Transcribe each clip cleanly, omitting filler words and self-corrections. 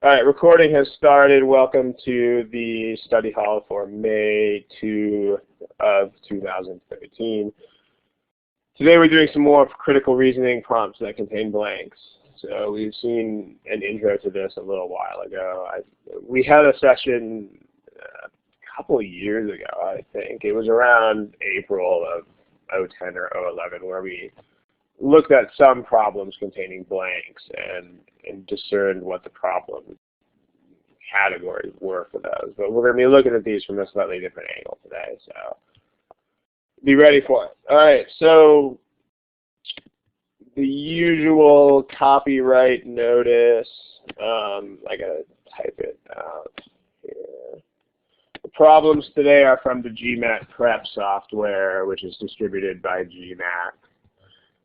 All right, recording has started. Welcome to the study hall for May 2 of 2013. Today we're doing some more critical reasoning prompts that contain blanks. So we've seen an intro to this a little while ago. We had a session a couple of years ago, I think. It was around April of 2010 or 2011 where we looked at some problems containing blanks and discerned what the problem categories were for those. But we're going to be looking at these from a slightly different angle today, so be ready for it. All right, so the usual copyright notice. I got to type it out here. The problems today are from the GMAT prep software, which is distributed by GMAT.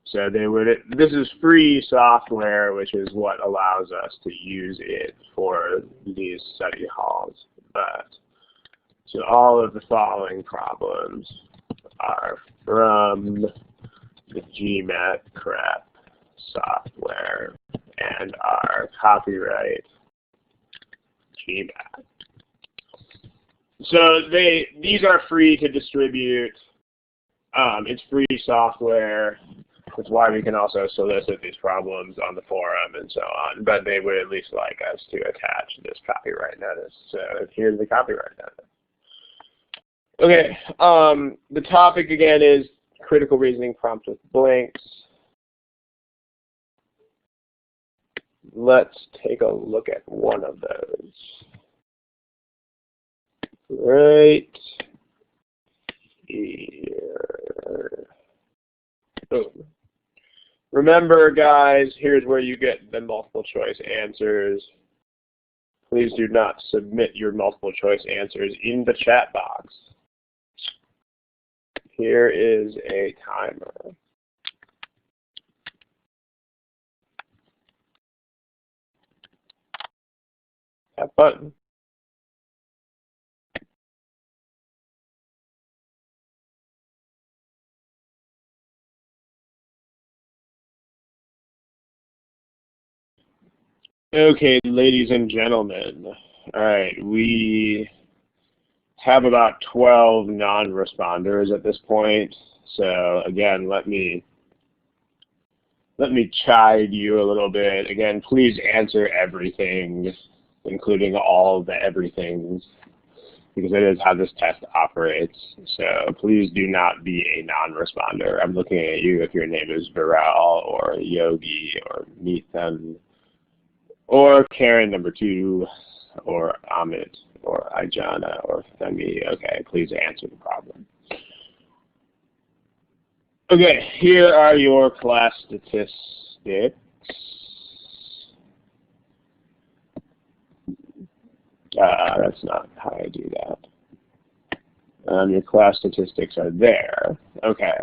So this is free software, which is what allows us to use it for these study halls. So all of the following problems are from the GMAT prep software and are copyright GMAT. So these are free to distribute. It's free software. That's why we can also solicit these problems on the forum and so on, but they would at least like us to attach this copyright notice. So here's the copyright notice. Okay, the topic again is critical reasoning prompts with blanks. Let's take a look at one of those. Right here. Boom. Remember, guys, here's where you get the multiple choice answers. Please do not submit your multiple choice answers in the chat box. Here is a timer. That button. Okay, ladies and gentlemen. All right, we have about 12 non-responders at this point. So again, let me chide you a little bit. Again, please answer everything, including all the everythings, because it is how this test operates. So please do not be a non-responder. I'm looking at you if your name is Viral or Yogi or Methan, or Karen number 2, or Amit, or Ijana, or Femi. Okay, please answer the problem. Okay, here are your class statistics. That's not how I do that. Your class statistics are there. Okay.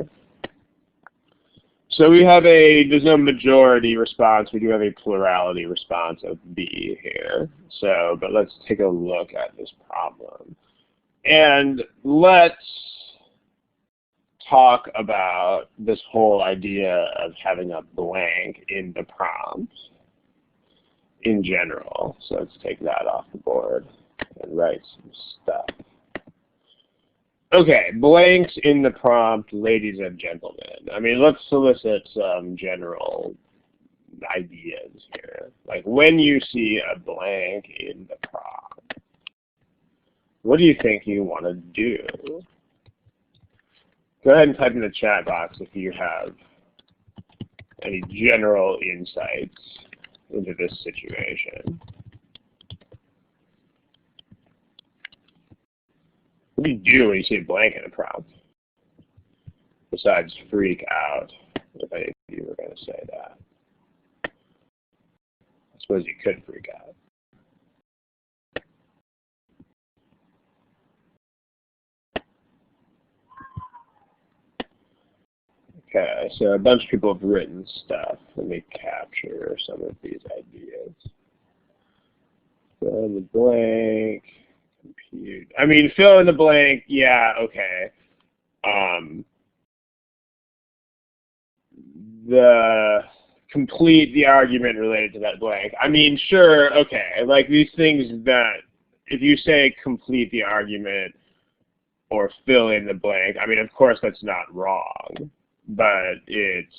So we have there's no majority response, we do have a plurality response of B here. But let's take a look at this problem. And let's talk about this whole idea of having a blank in the prompt in general. So let's take that off the board and write some stuff. Okay, blanks in the prompt, ladies and gentlemen. I mean, let's solicit some general ideas here. Like, when you see a blank in the prompt, what do you think you want to do? Go ahead and type in the chat box if you have any general insights into this situation. What do you do when you see a blank in a prompt? Besides freak out, if any of you were going to say that. I suppose you could freak out. Okay, so a bunch of people have written stuff. Let me capture some of these ideas. Fill in the blank. Compute. I mean, fill in the blank. Yeah, okay. The complete the argument related to that blank. I mean, sure, okay, like these things that, if you say complete the argument or fill in the blank, I mean, of course that's not wrong, but it's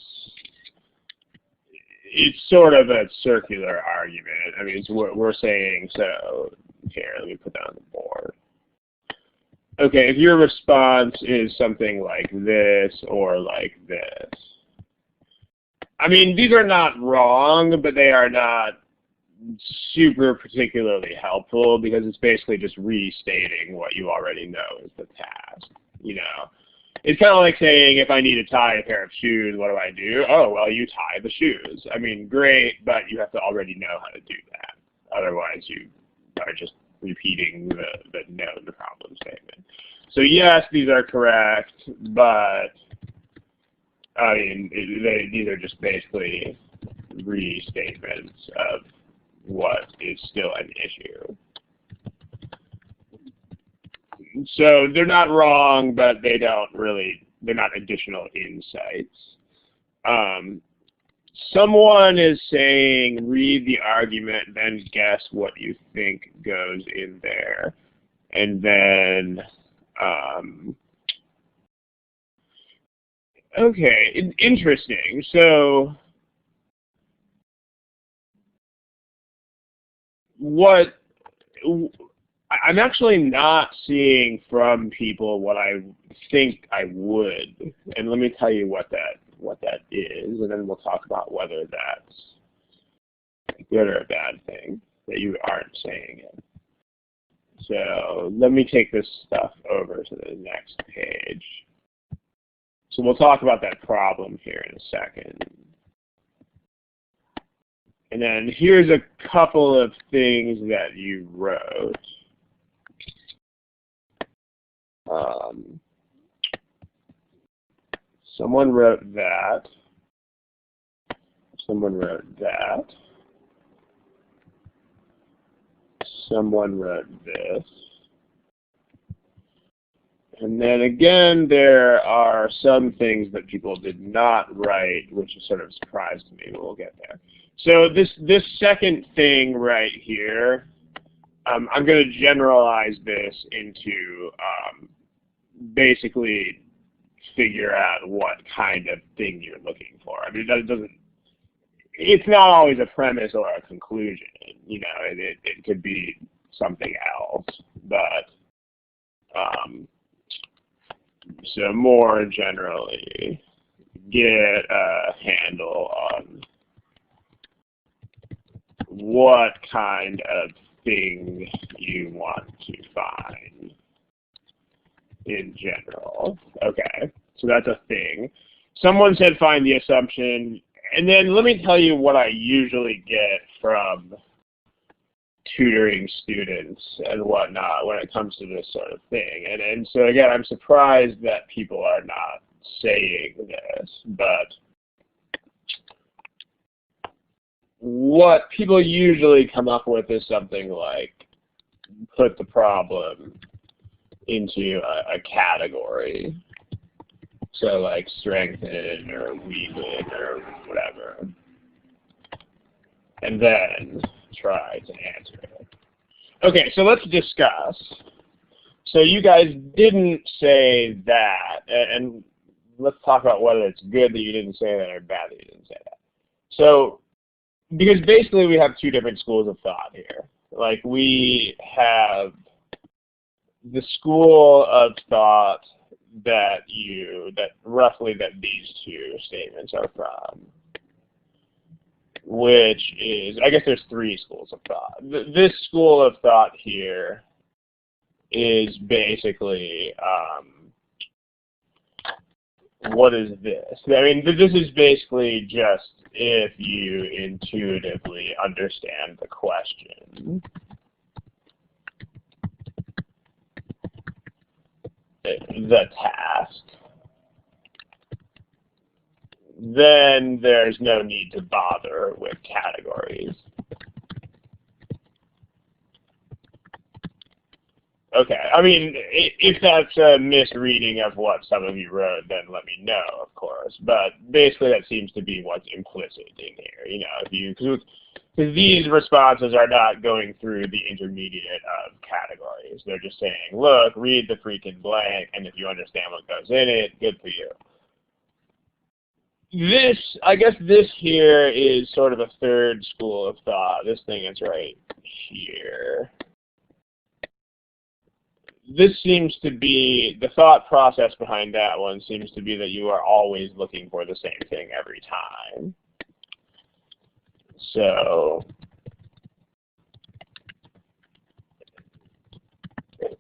sort of a circular argument. I mean, it's what we're saying, so here, let me put that on the board. Okay, if your response is something like this or like this, I mean, these are not wrong, but they are not super particularly helpful because it's basically just restating what you already know is the task, you know. It's kind of like saying, if I need to tie a pair of shoes, what do I do? Oh, well, you tie the shoes. I mean, great, but you have to already know how to do that. Otherwise, you are just repeating the known problem statement. So yes, these are correct, but I mean, these are just basically restatements of what is still an issue. So they're not wrong, but they're not additional insights. Someone is saying, read the argument, then guess what you think goes in there. And then, okay, interesting. So I'm actually not seeing from people what I think I would, and let me tell you what that is, and then we'll talk about whether that's a good or a bad thing that you aren't saying it. So let me take this stuff over to the next page. So we'll talk about that problem here in a second. And then here's a couple of things that you wrote. Someone wrote that. Someone wrote that. Someone wrote this. And then again, there are some things that people did not write, which is sort of a surprise to me, but we'll get there. So this second thing right here, I'm going to generalize this into basically figure out what kind of thing you're looking for. I mean, it's not always a premise or a conclusion. You know, it could be something else, but so more generally, get a handle on what kind of thing you want to find in general. Okay, so that's a thing. Someone said find the assumption, and then let me tell you what I usually get from tutoring students and whatnot when it comes to this sort of thing. And so again, I'm surprised that people are not saying this, but what people usually come up with is something like put the problem into a category. So like strengthen or weaken or whatever. And then try to answer it. Okay, so let's discuss. So you guys didn't say that, and let's talk about whether it's good that you didn't say that or bad that you didn't say that. So, because basically we have two different schools of thought here. Like we have the school of thought that roughly these two statements are from, which is, I guess there's three schools of thought. This school of thought here is basically, what is this? I mean, this is basically just if you intuitively understand the question. The task, then there's no need to bother with categories. Okay. I mean, if that's a misreading of what some of you wrote, then let me know, of course. But basically, that seems to be what's implicit in here. You know, because these responses are not going through the intermediate of categories. They're just saying, look, read the freaking blank, and if you understand what goes in it, good for you. I guess this here is sort of a third school of thought. This thing is right here. This seems to be, the thought process behind that one seems to be that you are always looking for the same thing every time. So,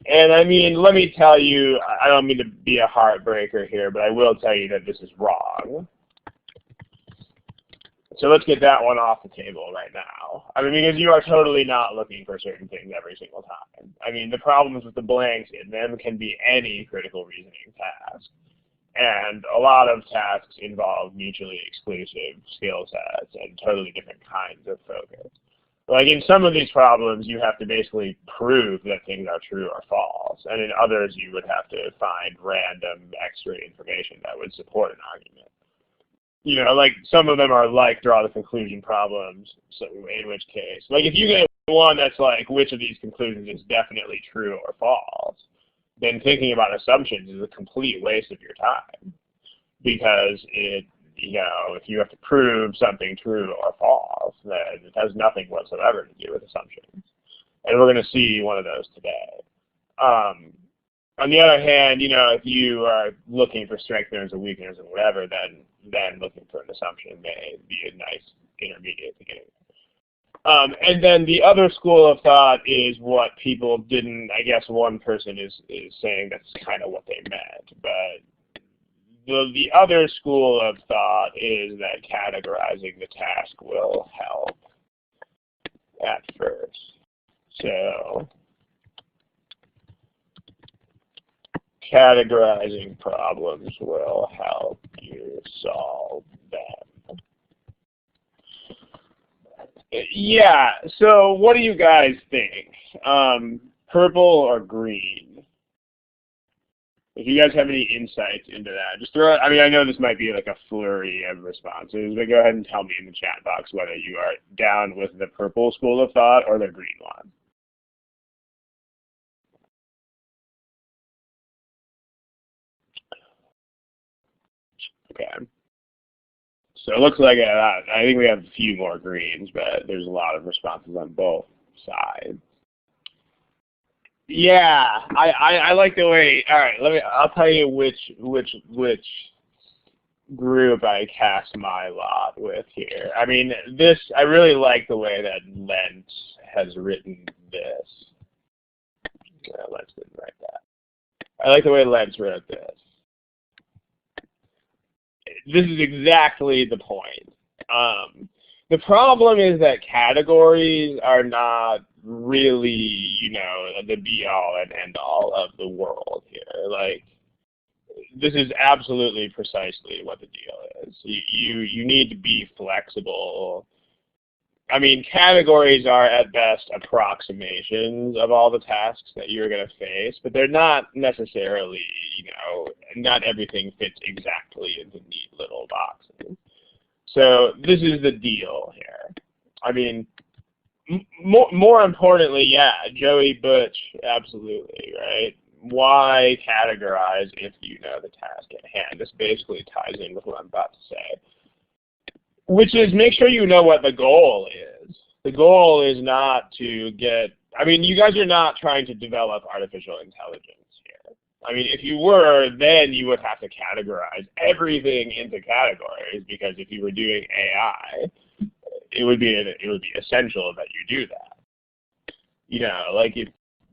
and I mean, let me tell you, I don't mean to be a heartbreaker here, but I will tell you that this is wrong. So let's get that one off the table right now. I mean, because you are totally not looking for certain things every single time. I mean, the problems with the blanks in them can be any critical reasoning task. And a lot of tasks involve mutually exclusive skill sets and totally different kinds of focus. Like in some of these problems, you have to basically prove that things are true or false. And in others, you would have to find random extra information that would support an argument. You know, like some of them are like draw the conclusion problems, so in which case, like if you get one that's like which of these conclusions is definitely true or false, then thinking about assumptions is a complete waste of your time, because it, you know, if you have to prove something true or false, then it has nothing whatsoever to do with assumptions. And we're going to see one of those today. On the other hand, you know, if you are looking for strengtheners and weakeners and whatever, then looking for an assumption may be a nice intermediate to get in. And then the other school of thought is what people didn't, I guess one person is saying that's kind of what they meant, but the other school of thought is that categorizing the task will help at first. So categorizing problems will help you solve them. Yeah, so what do you guys think? Purple or green? If you guys have any insights into that, just throw it. I mean, I know this might be like a flurry of responses, but go ahead and tell me in the chat box whether you are down with the purple school of thought or the green one. Okay. So it looks like I think we have a few more greens, but there's a lot of responses on both sides. Yeah, I like the way. All right, I'll tell you which group I cast my lot with here. I mean, I really like the way that Lentz has written this. Lentz didn't write that. I like the way Lentz wrote this. This is exactly the point. The problem is that categories are not really, you know, the be-all and end-all of the world here. Like, this is absolutely precisely what the deal is. You need to be flexible. I mean, categories are at best approximations of all the tasks that you're going to face, but they're not necessarily, you know, not everything fits exactly into neat little boxes. So this is the deal here. I mean, more importantly, yeah, Joey Butch, absolutely, right? Why categorize if you know the task at hand? This basically ties in with what I'm about to say. Which is, make sure you know what the goal is. The goal is not to get, I mean, you guys are not trying to develop artificial intelligence here. I mean, if you were, then you would have to categorize everything into categories, because if you were doing AI, it would be essential that you do that. You know, like,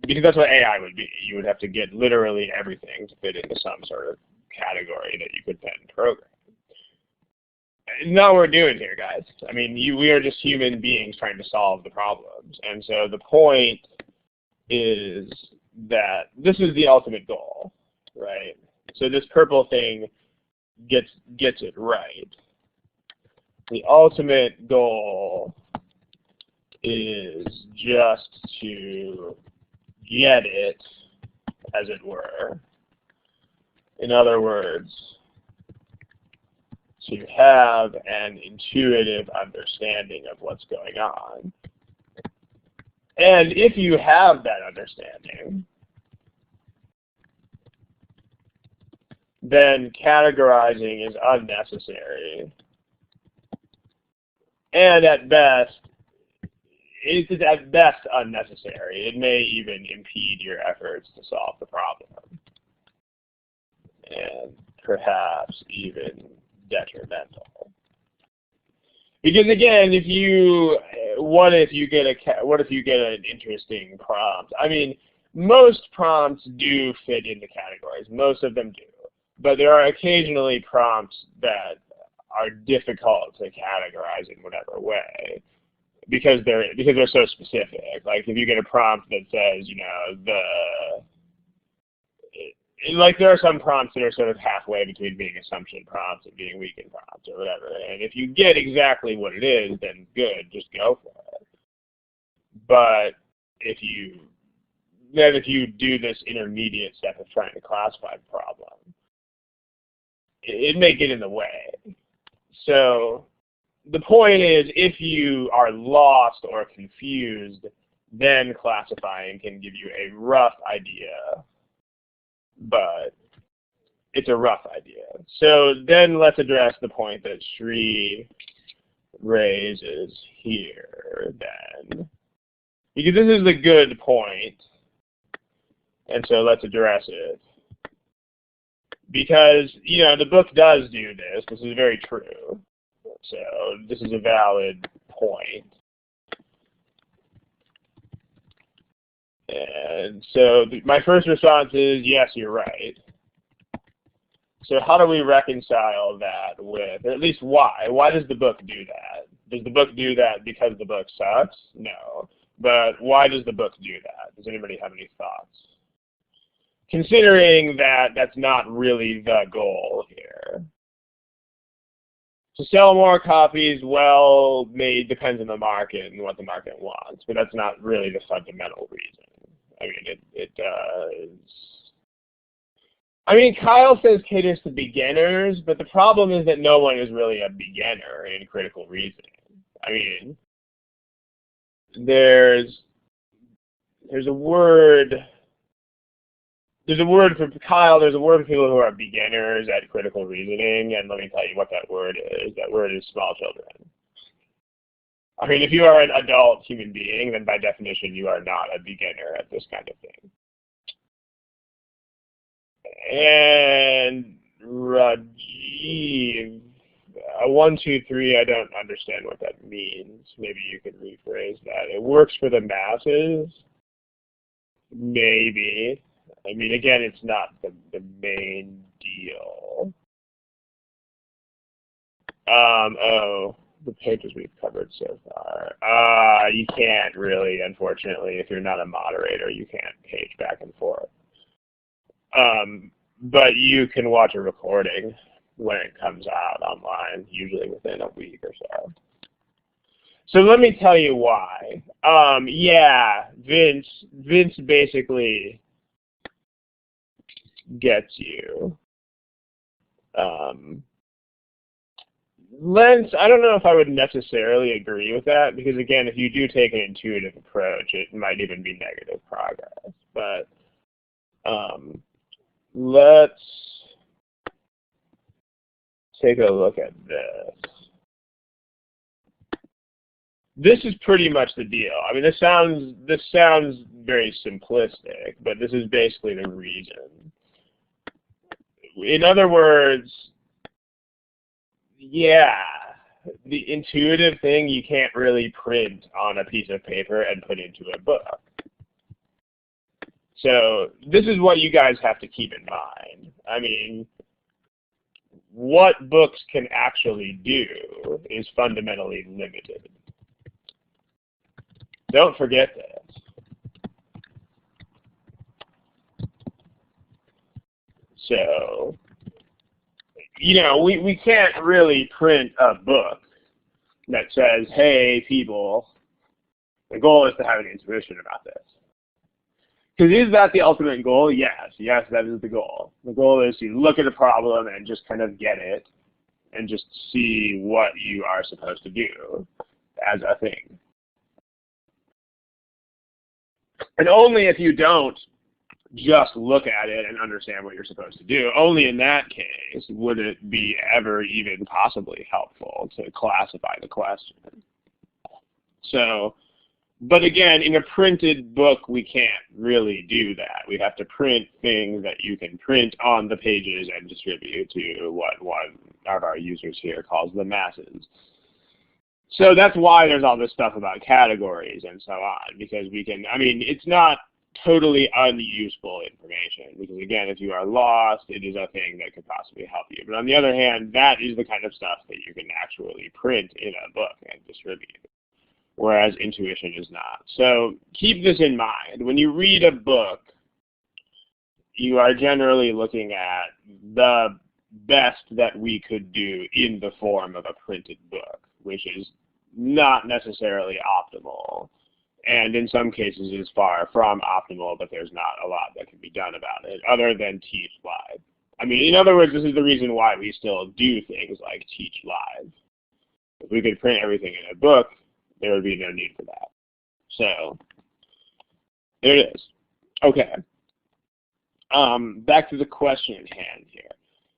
because that's what AI would be. You would have to get literally everything to fit into some sort of category that you could then program. Not what we're doing here, guys. I mean, we are just human beings trying to solve the problems. And so the point is that this is the ultimate goal, right? So this purple thing gets it right. The ultimate goal is just to get it as it were. In other words, to have an intuitive understanding of what's going on. And if you have that understanding, then categorizing is unnecessary. And at best, it is at best unnecessary. It may even impede your efforts to solve the problem. And perhaps even detrimental. Because again, what if you get an interesting prompt? I mean, most prompts do fit into categories. Most of them do. But there are occasionally prompts that are difficult to categorize in whatever way because they're so specific. Like if you get a prompt that says, there are some prompts that are sort of halfway between being assumption prompts and being weakened prompts or whatever. And if you get exactly what it is, then good, just go for it. But if you do this intermediate step of trying to classify the problem, it may get in the way. So the point is, if you are lost or confused, then classifying can give you a rough idea. But it's a rough idea. So then let's address the point that Sri raises here then. Because this is a good point. And so let's address it. Because, the book does do this. This is very true. So this is a valid point. And so my first response is, yes, you're right. So how do we reconcile that with, or at least why? Why does the book do that? Does the book do that because the book sucks? No. But why does the book do that? Does anybody have any thoughts? Considering that that's not really the goal here. To sell more copies, well, depends on the market and what the market wants, but that's not really the fundamental reason. I mean, it does. I mean, Kyle says caters to beginners, but the problem is that no one is really a beginner in critical reasoning. I mean, there's a word for Kyle, there's a word for people who are beginners at critical reasoning, and let me tell you what that word is. That word is small children. I mean, if you are an adult human being, then by definition you are not a beginner at this kind of thing. And Rajiv, 1, 2, 3, I don't understand what that means. Maybe you could rephrase that. It works for the masses? Maybe. I mean, again, it's not the main deal. The pages we've covered so far. You can't really, unfortunately, if you're not a moderator, you can't page back and forth. But you can watch a recording when it comes out online, usually within a week or so. So let me tell you why. Yeah, Vince basically gets you. Lentz, I don't know if I would necessarily agree with that, because again, if you do take an intuitive approach, it might even be negative progress. But let's take a look at this. This is pretty much the deal. I mean, this sounds very simplistic, but this is basically the reason. In other words, yeah, the intuitive thing you can't really print on a piece of paper and put into a book. So this is what you guys have to keep in mind. I mean, what books can actually do is fundamentally limited. Don't forget this. So, we can't really print a book that says, hey, people, the goal is to have an intuition about this. Because is that the ultimate goal? Yes. Yes, that is the goal. The goal is to look at a problem and just kind of get it and just see what you are supposed to do as a thing. And only if you don't just look at it and understand what you're supposed to do, only in that case would it be ever even possibly helpful to classify the question. So, but again, in a printed book, we can't really do that. We have to print things that you can print on the pages and distribute to what one of our users here calls the masses. So that's why there's all this stuff about categories and so on, because we can, I mean, it's not totally unuseful information, because again, if you are lost, it is a thing that could possibly help you. But on the other hand, that is the kind of stuff that you can actually print in a book and distribute, whereas intuition is not. So keep this in mind. When you read a book, you are generally looking at the best that we could do in the form of a printed book, which is not necessarily optimal, and in some cases is far from optimal, but there's not a lot that can be done about it other than teach live. I mean, in other words, this is the reason why we still do things like teach live. If we could print everything in a book, there would be no need for that. So there it is. Okay. Back to the question at hand here.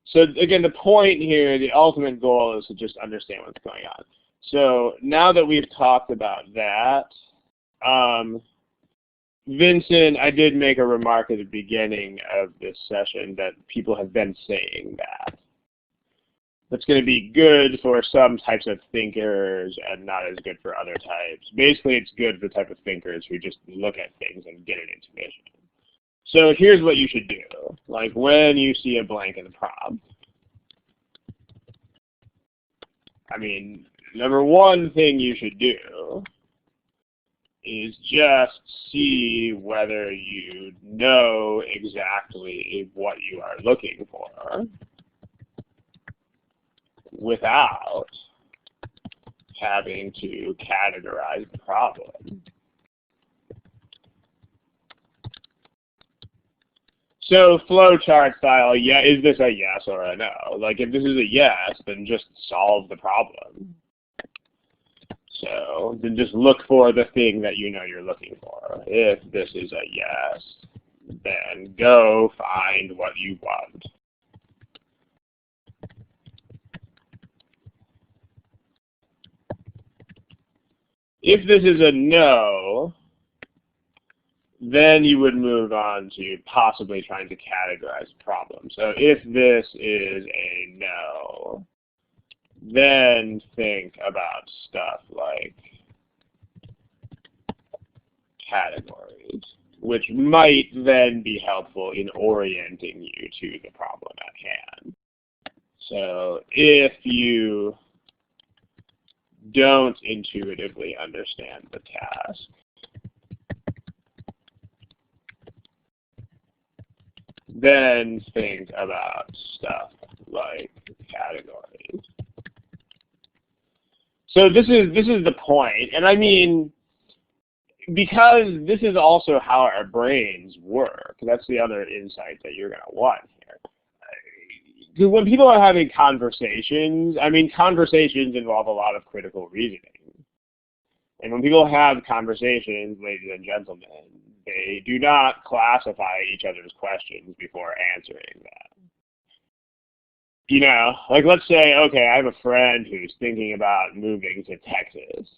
So again, the point here, the ultimate goal is to just understand what's going on. So now that we've talked about that, Vincent, I did make a remark at the beginning of this session that people have been saying that. That's going to be good for some types of thinkers and not as good for other types. Basically, it's good for the type of thinkers who just look at things and get an intuition. So here's what you should do. Like when you see a blank in the prompt. I mean, number one thing you should do is just see whether you know exactly what you are looking for without having to categorize the problem. So flowchart style, yeah, is this a yes or a no? Like if this is a yes, then just solve the problem. So then just look for the thing that you know you're looking for. If this is a yes, then go find what you want. If this is a no, then you would move on to possibly trying to categorize the problem. So if this is a no, then think about stuff like categories, which might then be helpful in orienting you to the problem at hand. So if you don't intuitively understand the task, then think about stuff like categories. So this is the point, and I mean, because this is also how our brains work. That's the other insight that you're going to want here. Because when people are having conversations, I mean, conversations involve a lot of critical reasoning. And when people have conversations, ladies and gentlemen, they do not classify each other's questions before answering them. You know, like let's say, okay, I have a friend who's thinking about moving to Texas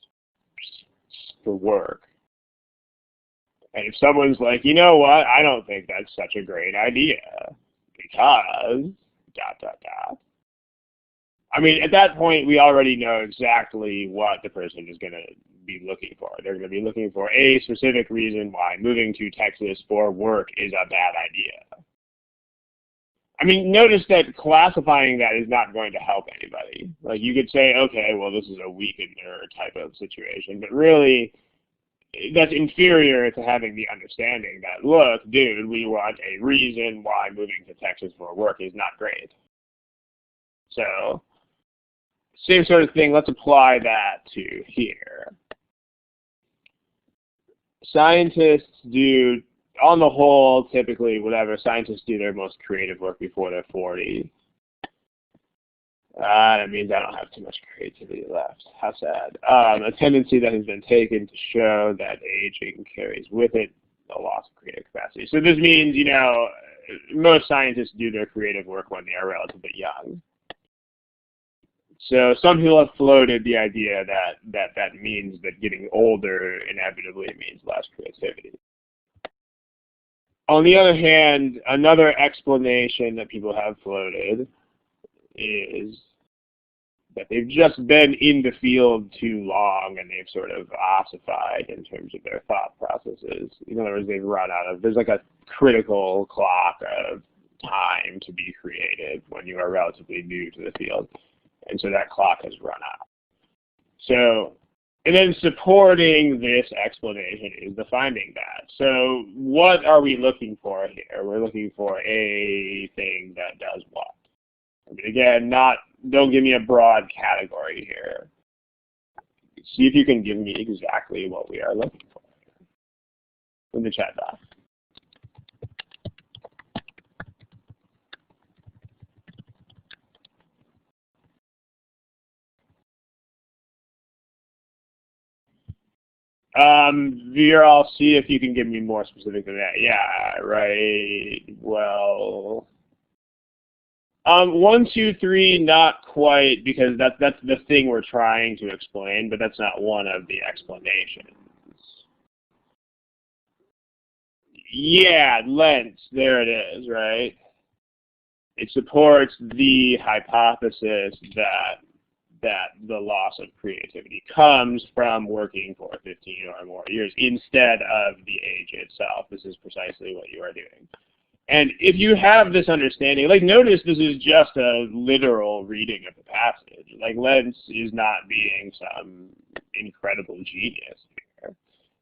for work. And if someone's like, you know what, I don't think that's such a great idea because ... I mean, at that point, we already know exactly what the person is going to be looking for. They're going to be looking for a specific reason why moving to Texas for work is a bad idea. I mean, notice that classifying that is not going to help anybody. Like, you could say, okay, well, this is a weakener type of situation, but really, that's inferior to having the understanding that, look, dude, we want a reason why moving to Texas for work is not great. So, same sort of thing, let's apply that to here. Scientists do on the whole, typically, whatever, scientists do their most creative work before they're 40. That means I don't have too much creativity left. How sad. A tendency that has been taken to show that aging carries with it a loss of creative capacity. So this means, you know, most scientists do their creative work when they are relatively young. So some people have floated the idea that means that getting older inevitably means less creativity. On the other hand, another explanation that people have floated is that they've just been in the field too long and they've sort of ossified in terms of their thought processes. In other words, they've run out of, there's like a critical clock of time to be creative when you are relatively new to the field. And so that clock has run out. So, and then supporting this explanation is the finding that. So what are we looking for here? We're looking for a thing that does what? I mean, again, don't give me a broad category here. See if you can give me exactly what we are looking for in the chat box. Viral, see if you can give me more specific than that. Yeah, right. Well, 1, 2, 3, not quite, because that's the thing we're trying to explain, but that's not one of the explanations. Yeah, lens, there it is, right? It supports the hypothesis that the loss of creativity comes from working for 15 or more years instead of the age itself. This is precisely what you are doing. And if you have this understanding, like notice this is just a literal reading of the passage. Like Lentz is not being some incredible genius here.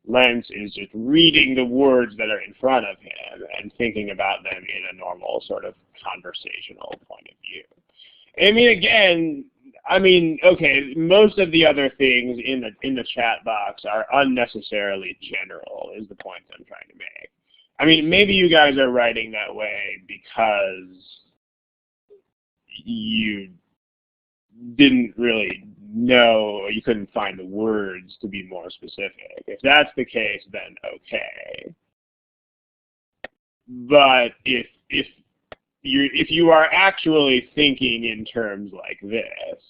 Lentz is just reading the words that are in front of him and thinking about them in a normal sort of conversational point of view. I mean, again, okay, most of the other things in the chat box are unnecessarily general, is the point I'm trying to make. I mean, maybe you guys are writing that way because you didn't really know, or you couldn't find the words to be more specific. If that's the case, then okay. But if you are actually thinking in terms like this,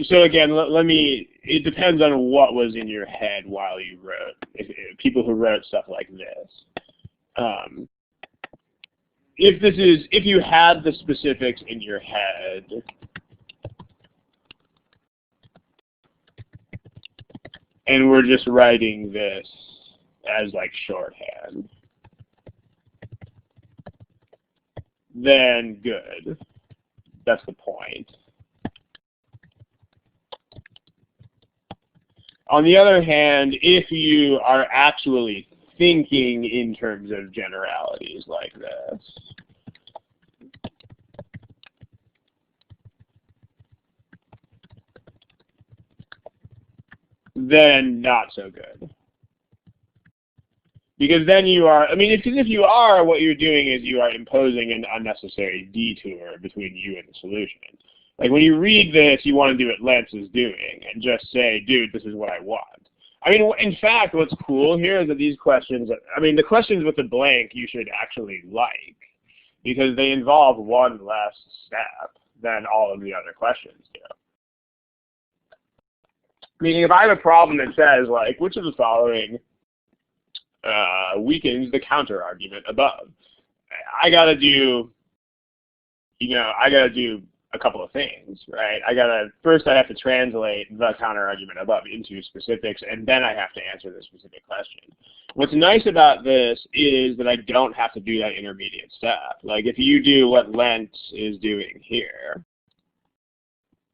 so again, it depends on what was in your head while you wrote. If people who wrote stuff like this. If you had the specifics in your head, and we're just writing this as like shorthand, then good. That's the point. On the other hand, if you are actually thinking in terms of generalities like this, then not so good. Because then you are, I mean, if you are, what you're doing is you are imposing an unnecessary detour between you and the solution. Like when you read this, you want to do what Lentz is doing and just say, dude, this is what I want. I mean, in fact, what's cool here is that these questions, I mean, the questions with the blank you should actually like because they involve one less step than all of the other questions do. Meaning if I have a problem that says, like, which of the following weakens the counter argument above, I gotta do a couple of things, right? First I have to translate the counter argument above into specifics, and then I have to answer the specific question. What's nice about this is that I don't have to do that intermediate step. Like if you do what Lentz is doing here,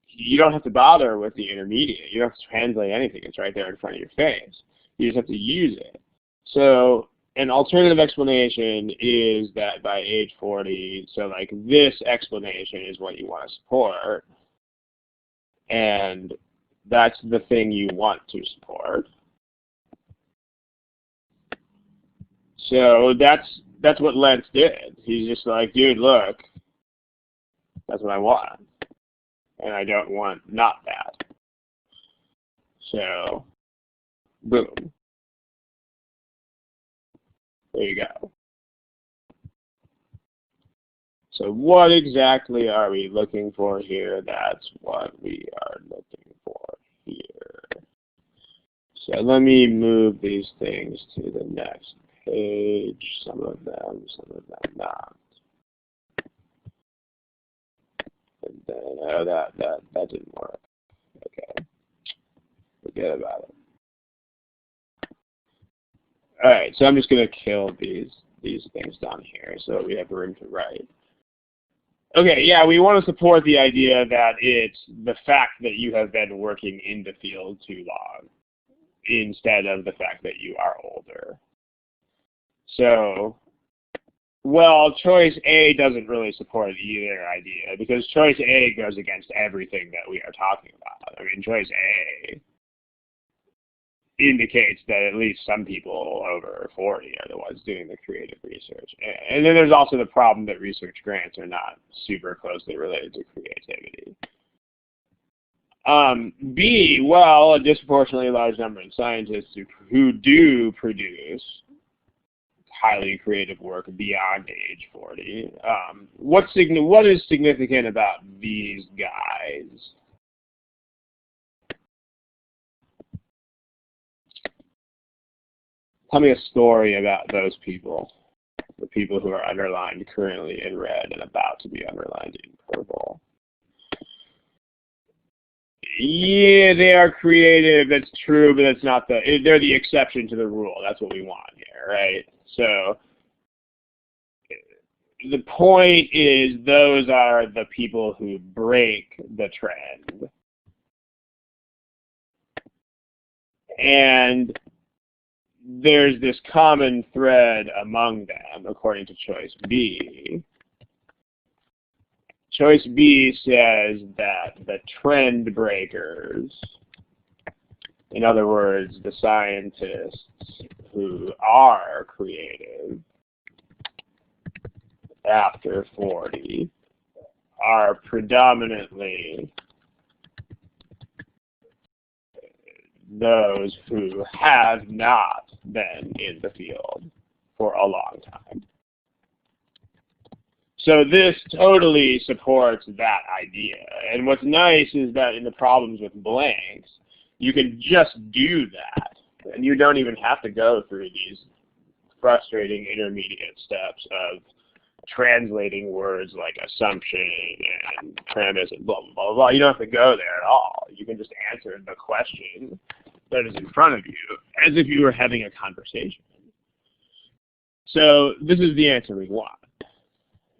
you don't have to bother with the intermediate. You don't have to translate anything. It's right there in front of your face. You just have to use it. So an alternative explanation is that by age 40, so like this explanation is what you want to support, and that's the thing you want to support. So that's what Lentz did. He's just like, dude, look, that's what I want, and I don't want not that. So, boom. There you go. So what exactly are we looking for here? That's what we are looking for here. So let me move these things to the next page. Some of them not. And then, oh, that didn't work. Okay, forget about it. All right, so I'm just going to kill these things down here so we have room to write. Okay, yeah, we want to support the idea that it's the fact that you have been working in the field too long instead of the fact that you are older. So, well, choice A doesn't really support either idea because choice A goes against everything that we are talking about. I mean, choice A indicates that at least some people over 40 are the ones doing the creative research. And then there's also the problem that research grants are not super closely related to creativity. B, well, a disproportionately large number of scientists who do produce highly creative work beyond age 40. What is significant about these guys? Tell me a story about those people, the people who are underlined currently in red and about to be underlined in purple. Yeah, they are creative, that's true, but that's not they're the exception to the rule. That's what we want here, right? So the point is those are the people who break the trend. And there's this common thread among them, according to choice B. Choice B says that the trend breakers, in other words, the scientists who are creative after 40, are predominantly those who have not been in the field for a long time. So this totally supports that idea. And what's nice is that in the problems with blanks, you can just do that. And you don't even have to go through these frustrating intermediate steps of translating words like assumption and premise and blah, blah, blah, blah. You don't have to go there at all. You can just answer the question that is in front of you as if you were having a conversation. So this is the answer we want.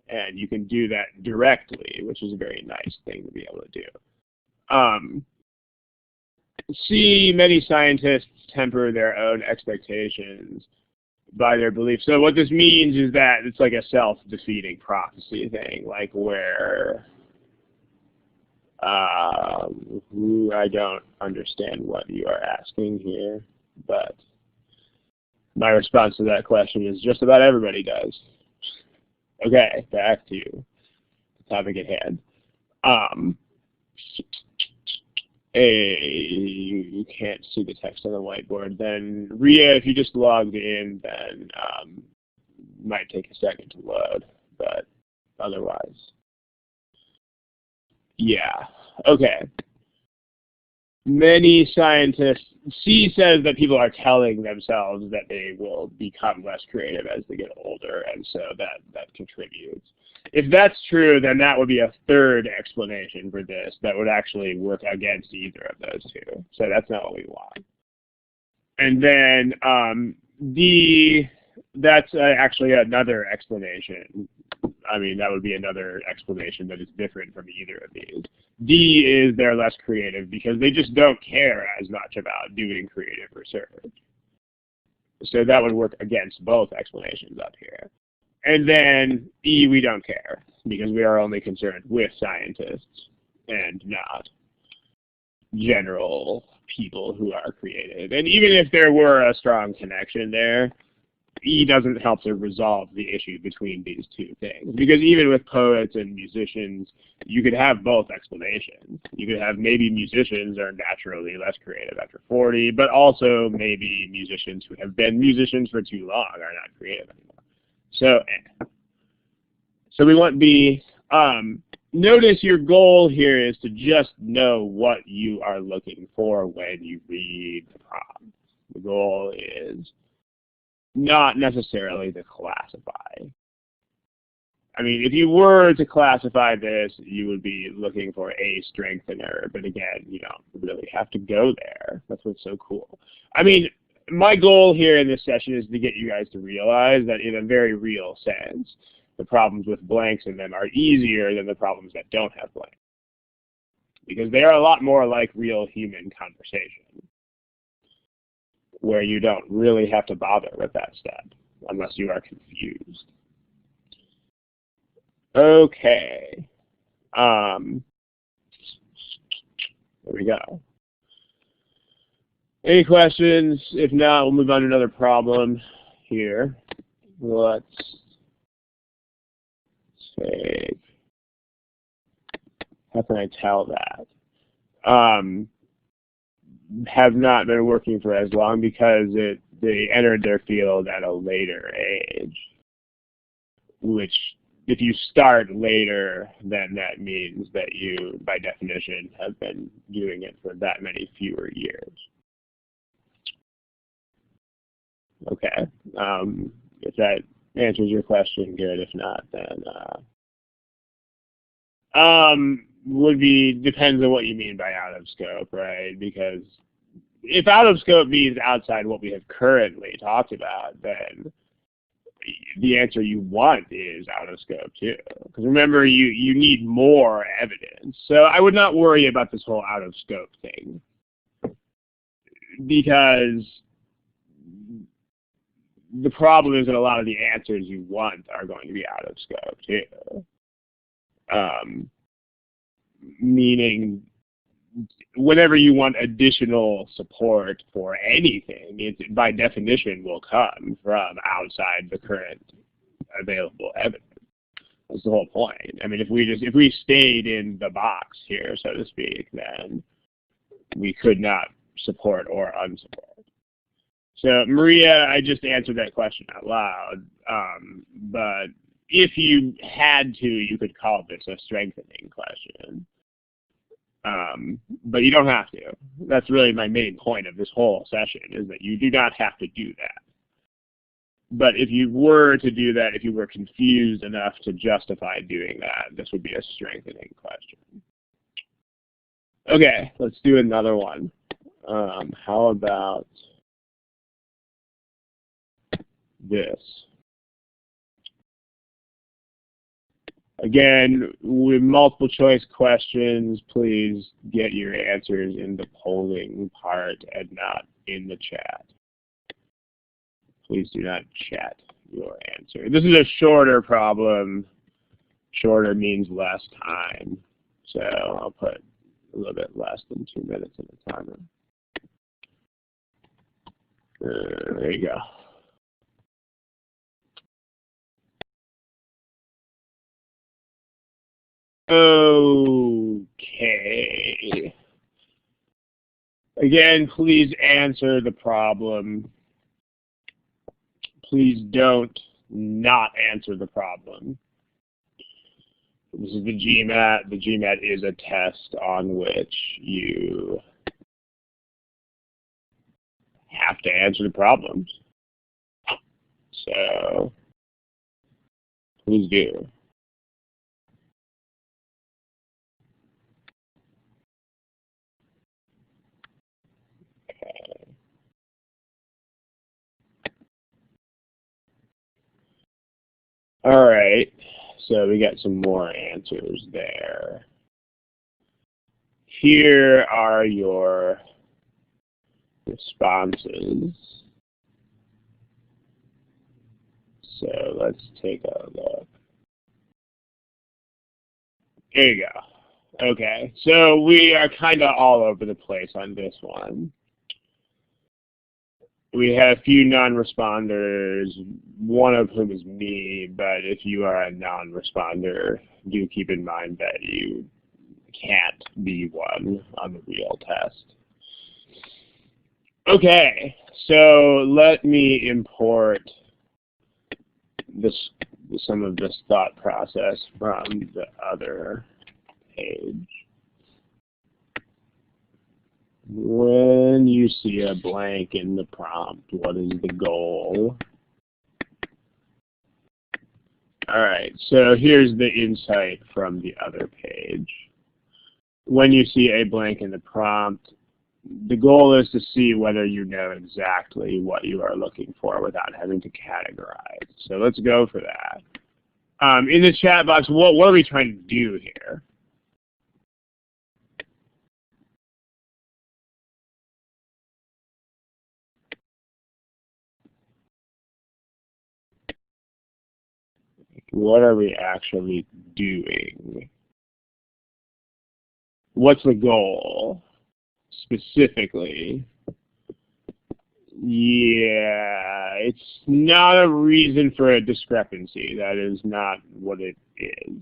And you can do that directly, which is a very nice thing to be able to do. C, many scientists temper their own expectations by their beliefs. So what this means is that it's like a self-defeating prophecy thing, like where I don't understand what you are asking here, but my response to that question is just about everybody does. Okay, back to the topic at hand. You can't see the text on the whiteboard. Then Ria, if you just logged in, then might take a second to load, but otherwise, yeah. Okay. Many scientists, C says that people are telling themselves that they will become less creative as they get older, and so that contributes. If that's true, then that would be a third explanation for this that would actually work against either of those two. So that's not what we want. And then D, that's actually another explanation. I mean, that would be another explanation that is different from either of these. D is they're less creative because they just don't care as much about doing creative research. So that would work against both explanations up here. And then E, we don't care because we are only concerned with scientists and not general people who are creative. And even if there were a strong connection there, E doesn't help to resolve the issue between these two things. Because even with poets and musicians, you could have both explanations. You could have maybe musicians are naturally less creative after 40, but also maybe musicians who have been musicians for too long are not creative anymore. So we want B. Notice your goal here is to just know what you are looking for when you read the prompt. The goal is not necessarily to classify. I mean, if you were to classify this, you would be looking for a strengthener, but again, you don't really have to go there. That's what's so cool. I mean, my goal here in this session is to get you guys to realize that in a very real sense, the problems with blanks in them are easier than the problems that don't have blanks, because they are a lot more like real human conversation, where you don't really have to bother with that step unless you are confused. Okay. There we go. Any questions? If not, we'll move on to another problem here. Let's say, how can I tell that? Have not been working for as long because they entered their field at a later age, which if you start later, then that means that you, by definition, have been doing it for that many fewer years. Okay. If that answers your question, good. If not, then depends on what you mean by out of scope, right? Because if out of scope means outside what we have currently talked about, then the answer you want is out of scope too. Because remember, you need more evidence. So I would not worry about this whole out of scope thing, because the problem is that a lot of the answers you want are going to be out of scope too. Meaning, whenever you want additional support for anything, it by definition will come from outside the current available evidence. That's the whole point. I mean, if we stayed in the box here, so to speak, then we could not support or unsupport. So Maria, I just answered that question out loud, but if you had to, you could call this a strengthening question. But you don't have to. That's really my main point of this whole session, is that you do not have to do that. But if you were to do that, if you were confused enough to justify doing that, this would be a strengthening question. Okay, let's do another one. How about this? Again, with multiple choice questions, please get your answers in the polling part and not in the chat. Please do not chat your answer. This is a shorter problem. Shorter means less time. So I'll put a little bit less than 2 minutes in the timer. There you go. Okay. Again, please answer the problem. Please don't not answer the problem. This is the GMAT. The GMAT is a test on which you have to answer the problems. So please do. All right, so we got some more answers there. Here are your responses. So let's take a look. There you go. Okay, so we are kind of all over the place on this one. we had a few non-responders, one of whom is me, but if you are a non-responder, do keep in mind that you can't be one on the real test. Okay, so let me import some of this thought process from the other page. When you see a blank in the prompt, what is the goal? All right, so here's the insight from the other page. When you see a blank in the prompt, the goal is to see whether you know exactly what you are looking for without having to categorize. So let's go for that. In the chat box, what are we trying to do here? What are we actually doing? What's the goal specifically? Yeah, it's not a reason for a discrepancy. That is not what it is.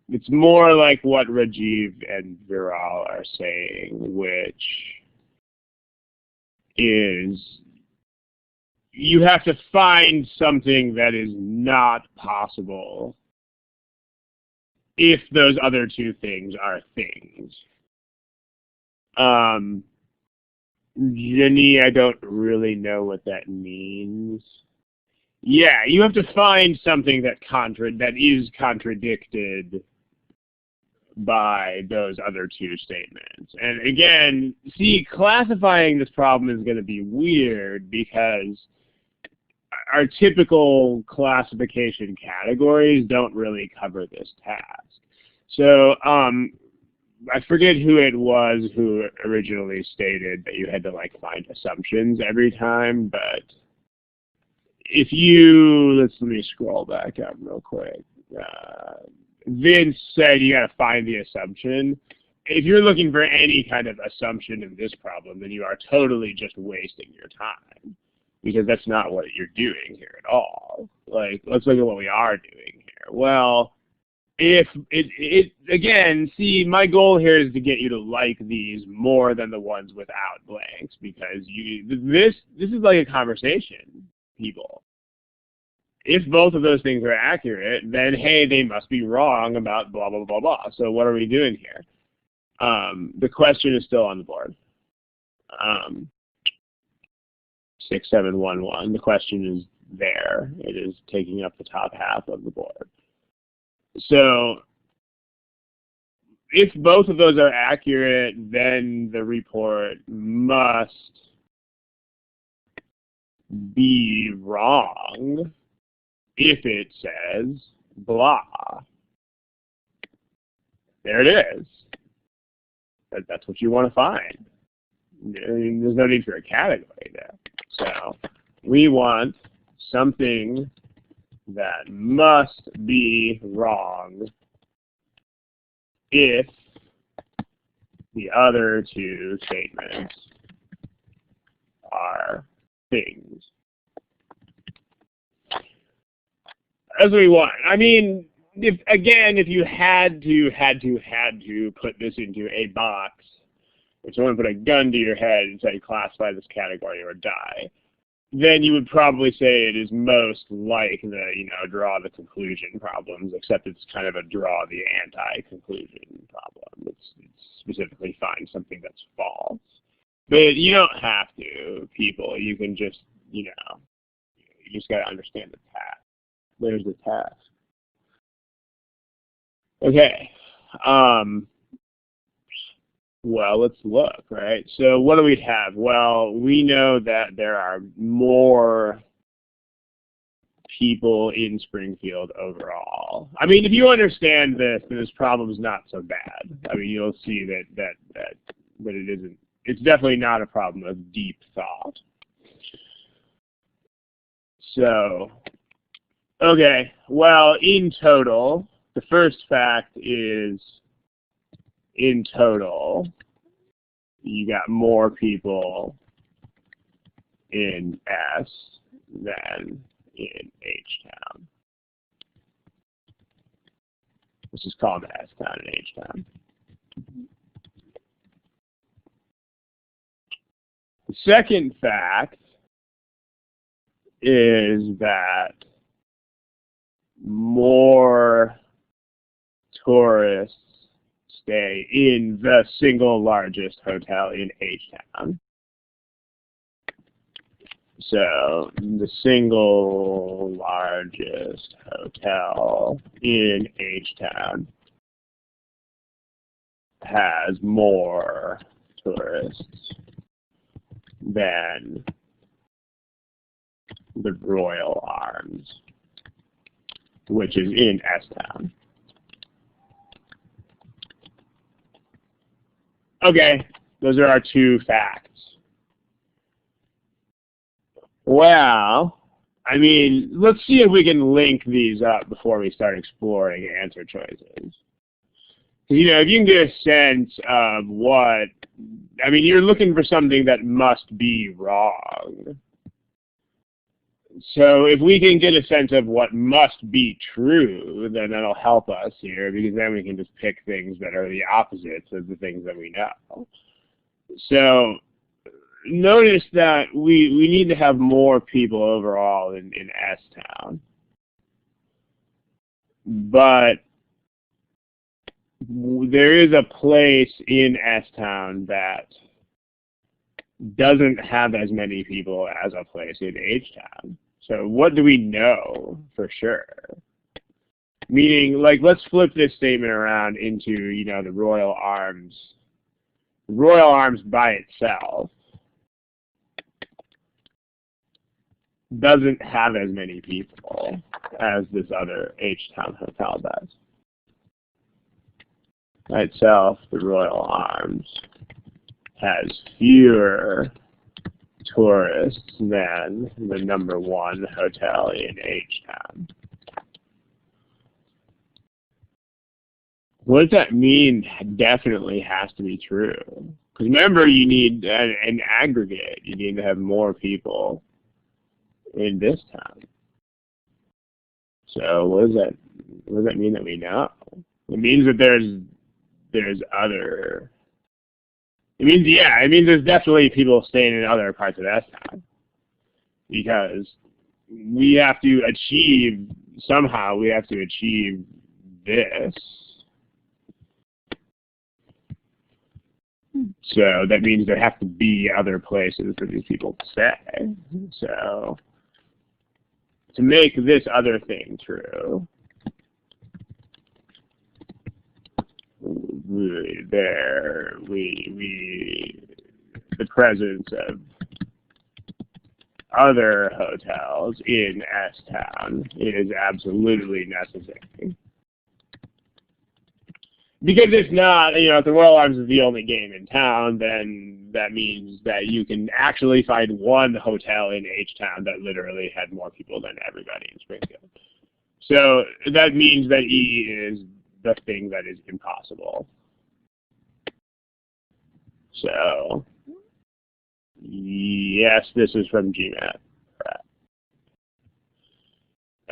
It's more like what Rajiv and Viral are saying, which is you have to find something that is not possible if those other two things are things. Jenny, I don't really know what that means. Yeah, you have to find something that is contradicted by those other two statements. And again, see, classifying this problem is going to be weird because our typical classification categories don't really cover this task. So I forget who it was who originally stated that you had to like find assumptions every time, but if you, let me scroll back up real quick. Vince said you got to find the assumption. If you're looking for any kind of assumption in this problem, then you are totally just wasting your time because that's not what you're doing here at all. Like, let's look at what we are doing here. Well, if again, see, my goal here is to get you to like these more than the ones without blanks because this is like a conversation, people. If both of those things are accurate, then hey, they must be wrong about blah, blah, blah, blah. So what are we doing here? The question is still on the board. 6711, the question is there. It is taking up the top half of the board. So if both of those are accurate, then the report must be wrong if it says blah. There it is. That's what you want to find. There's no need for a category there. So we want something that must be wrong if the other two statements are things. That's what we want. I mean, if you had to put this into a box, if someone put a gun to your head and said classify this category or die, then you would probably say it is most like the, draw the conclusion problems, except it's kind of a draw the anti-conclusion problem. It's specifically find something that's false. But you don't have to, people. You can just, you just got to understand the task. There's the task. Okay. Well, let's look, right? So what do we have? Well, we know that there are more people in Springfield overall. I mean, if you understand this problem is not so bad. I mean, you'll see that it isn't. It's definitely not a problem of deep thought. So, okay. Well, in total, the first fact is, in total, you got more people in S than in H-Town. This is called S-Town and H-Town. The second fact is that more tourists stay in the single largest hotel in H-Town. So the single largest hotel in H-Town has more tourists than the Royal Arms, which is in S-Town. Okay, those are our two facts. Well, I mean, let's see if we can link these up before we start exploring answer choices. You know, if you can get a sense of what, I mean, you're looking for something that must be wrong. So if we can get a sense of what must be true, then that'll help us here, because then we can just pick things that are the opposites of the things that we know. So notice that we need to have more people overall in S-Town. But there is a place in S-Town that doesn't have as many people as a place in H-Town. So what do we know for sure? Meaning, like, let's flip this statement around into, you know, the Royal Arms. Royal Arms by itself doesn't have as many people as this other H-Town hotel does. By itself, the Royal Arms has fewer tourists than the #1 hotel in H-Town. What does that mean? Definitely has to be true. Because remember, you need an aggregate. You need to have more people in this town. So what does that mean that we know? It means that there's other. It means there's definitely people staying in other parts of S-Town, because we have to achieve this. So that means there have to be other places for these people to stay. So to make this other thing true, the presence of other hotels in S-Town is absolutely necessary. Because it's not, you know, if the Royal Arms is the only game in town, then that means that you can actually find one hotel in H-Town that literally had more people than everybody in Springfield. So that means that E is the thing that is impossible. So, yes, this is from GMAT.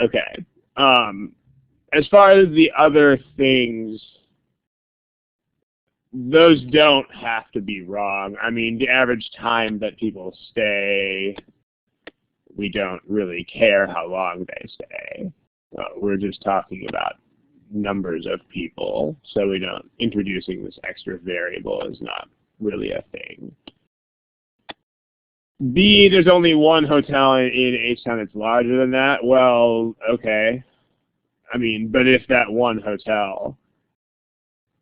Okay. As far as the other things, those don't have to be wrong. I mean, the average time that people stay, we don't really care how long they stay. We're just talking about numbers of people, so introducing this extra variable is not really a thing. B, there's only one hotel in H-Town that's larger than that. Well, okay. I mean, but if that one hotel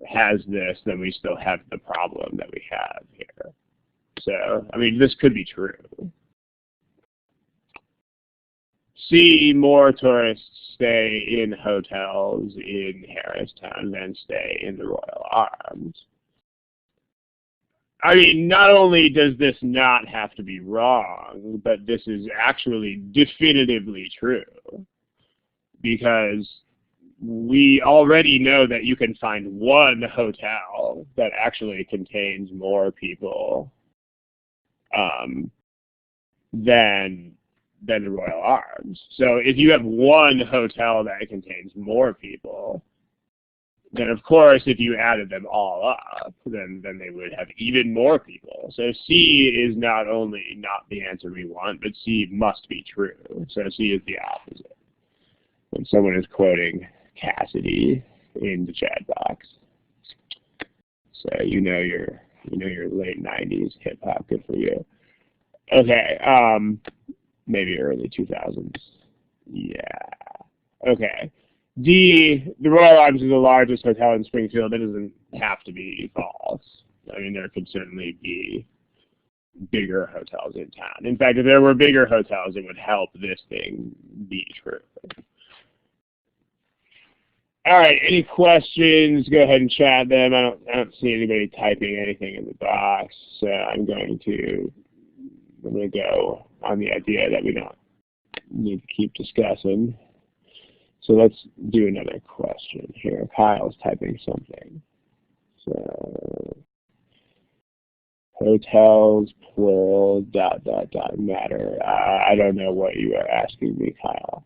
has this, then we still have the problem that we have here. So, I mean, this could be true. C, more tourists stay in hotels in Harristown than stay in the Royal Arms. I mean, not only does this not have to be wrong, but this is actually definitively true. Because we already know that you can find one hotel that actually contains more people than the Royal Arms. So if you have one hotel that contains more people, then of course if you added them all up, then they would have even more people. So C is not only not the answer we want, but C must be true. So C is the opposite. When someone is quoting Cassidy in the chat box. So you know your late 90s hip hop, good for you. Okay, maybe early 2000s. Yeah. Okay. D, the Royal Arms is the largest hotel in Springfield. That doesn't have to be false. I mean, there could certainly be bigger hotels in town. In fact, if there were bigger hotels, it would help this thing be true. All right, any questions? Go ahead and chat them. I don't see anybody typing anything in the box. I'm going to go on the idea that we don't need to keep discussing. So let's do another question here. Kyle's typing something. So hotels plural ... matter. I don't know what you are asking me, Kyle.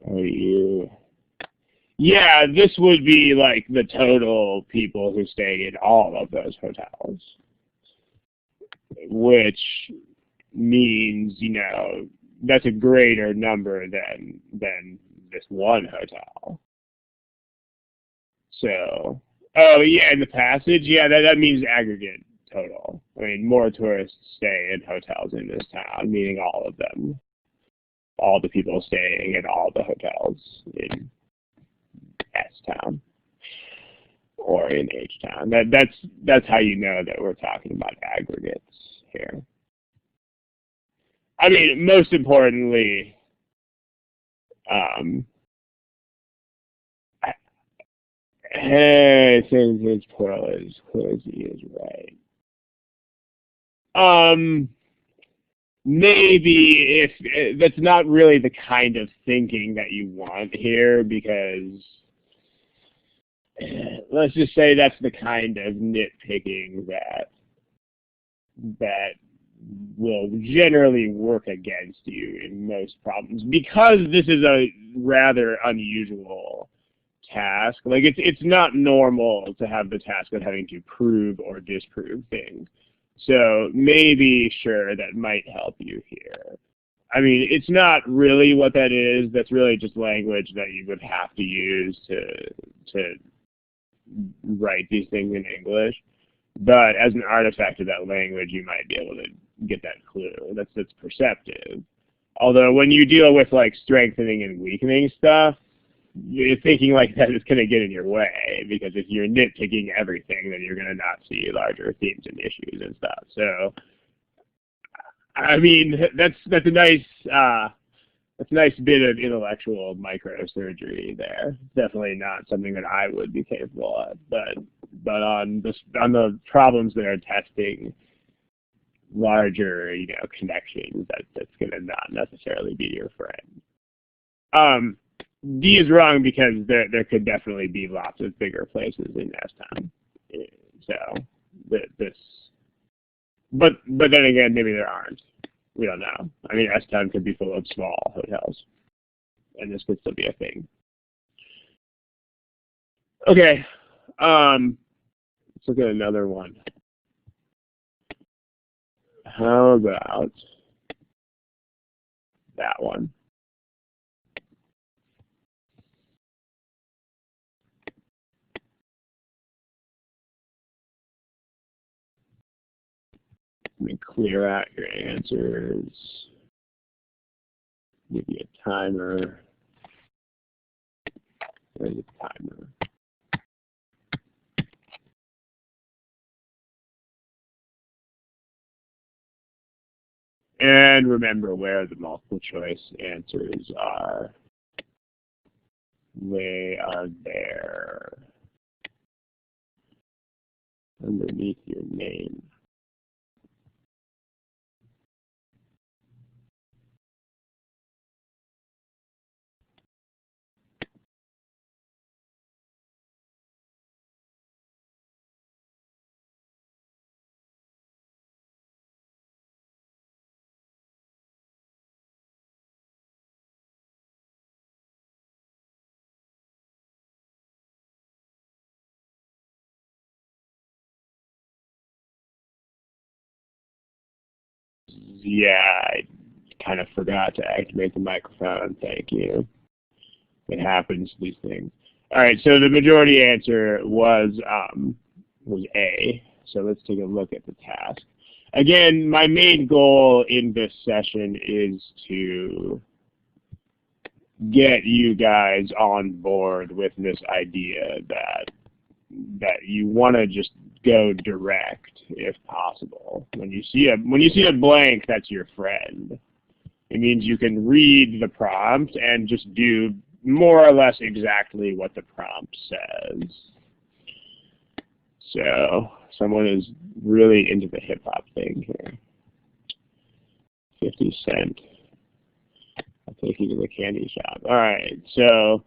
Are you? Yeah, this would be like the total people who stay in all of those hotels, which means, you know, that's a greater number than this one hotel. So, oh yeah, in the passage, yeah, that means aggregate total. I mean, more tourists stay in hotels in this town, meaning all of them. All the people staying in all the hotels in S-Town or in H-Town. That's how you know that we're talking about aggregates here. I mean, most importantly, hey, since it's plural is Quizzy is right. Maybe if that's not really the kind of thinking that you want here, because let's just say that's the kind of nitpicking that will generally work against you in most problems, because this is a rather unusual task. Like it's not normal to have the task of having to prove or disprove things. So maybe, sure, that might help you here. I mean, it's not really what that is. That's really just language that you would have to use to write these things in English. But as an artifact of that language, you might be able to get that clue. That's perceptive. Although when you deal with like strengthening and weakening stuff, you're thinking like that is going to get in your way, because if you're nitpicking everything, then you're going to not see larger themes and issues and stuff. So, I mean, that's a nice bit of intellectual microsurgery there. Definitely not something that I would be capable of, but on the problems that are testing larger, connections, that's going to not necessarily be your friend. D is wrong because there could definitely be lots of bigger places in S-Town. So but then again, maybe there aren't. We don't know. I mean, S-Town could be full of small hotels, and this could still be a thing. Okay, let's look at another one. How about that one? Let me clear out your answers. Give you a timer. There's a timer. And remember where the multiple choice answers are. They are there underneath your name. Yeah, I kind of forgot to activate the microphone. Thank you. It happens, these things. All right, so the majority answer was A. So let's take a look at the task. Again, my main goal in this session is to get you guys on board with this idea that you want to just go direct if possible. When you see a blank, that's your friend. It means you can read the prompt and just do more or less exactly what the prompt says. So someone is really into the hip hop thing here. 50 Cent. I'll take you to the candy shop. All right, so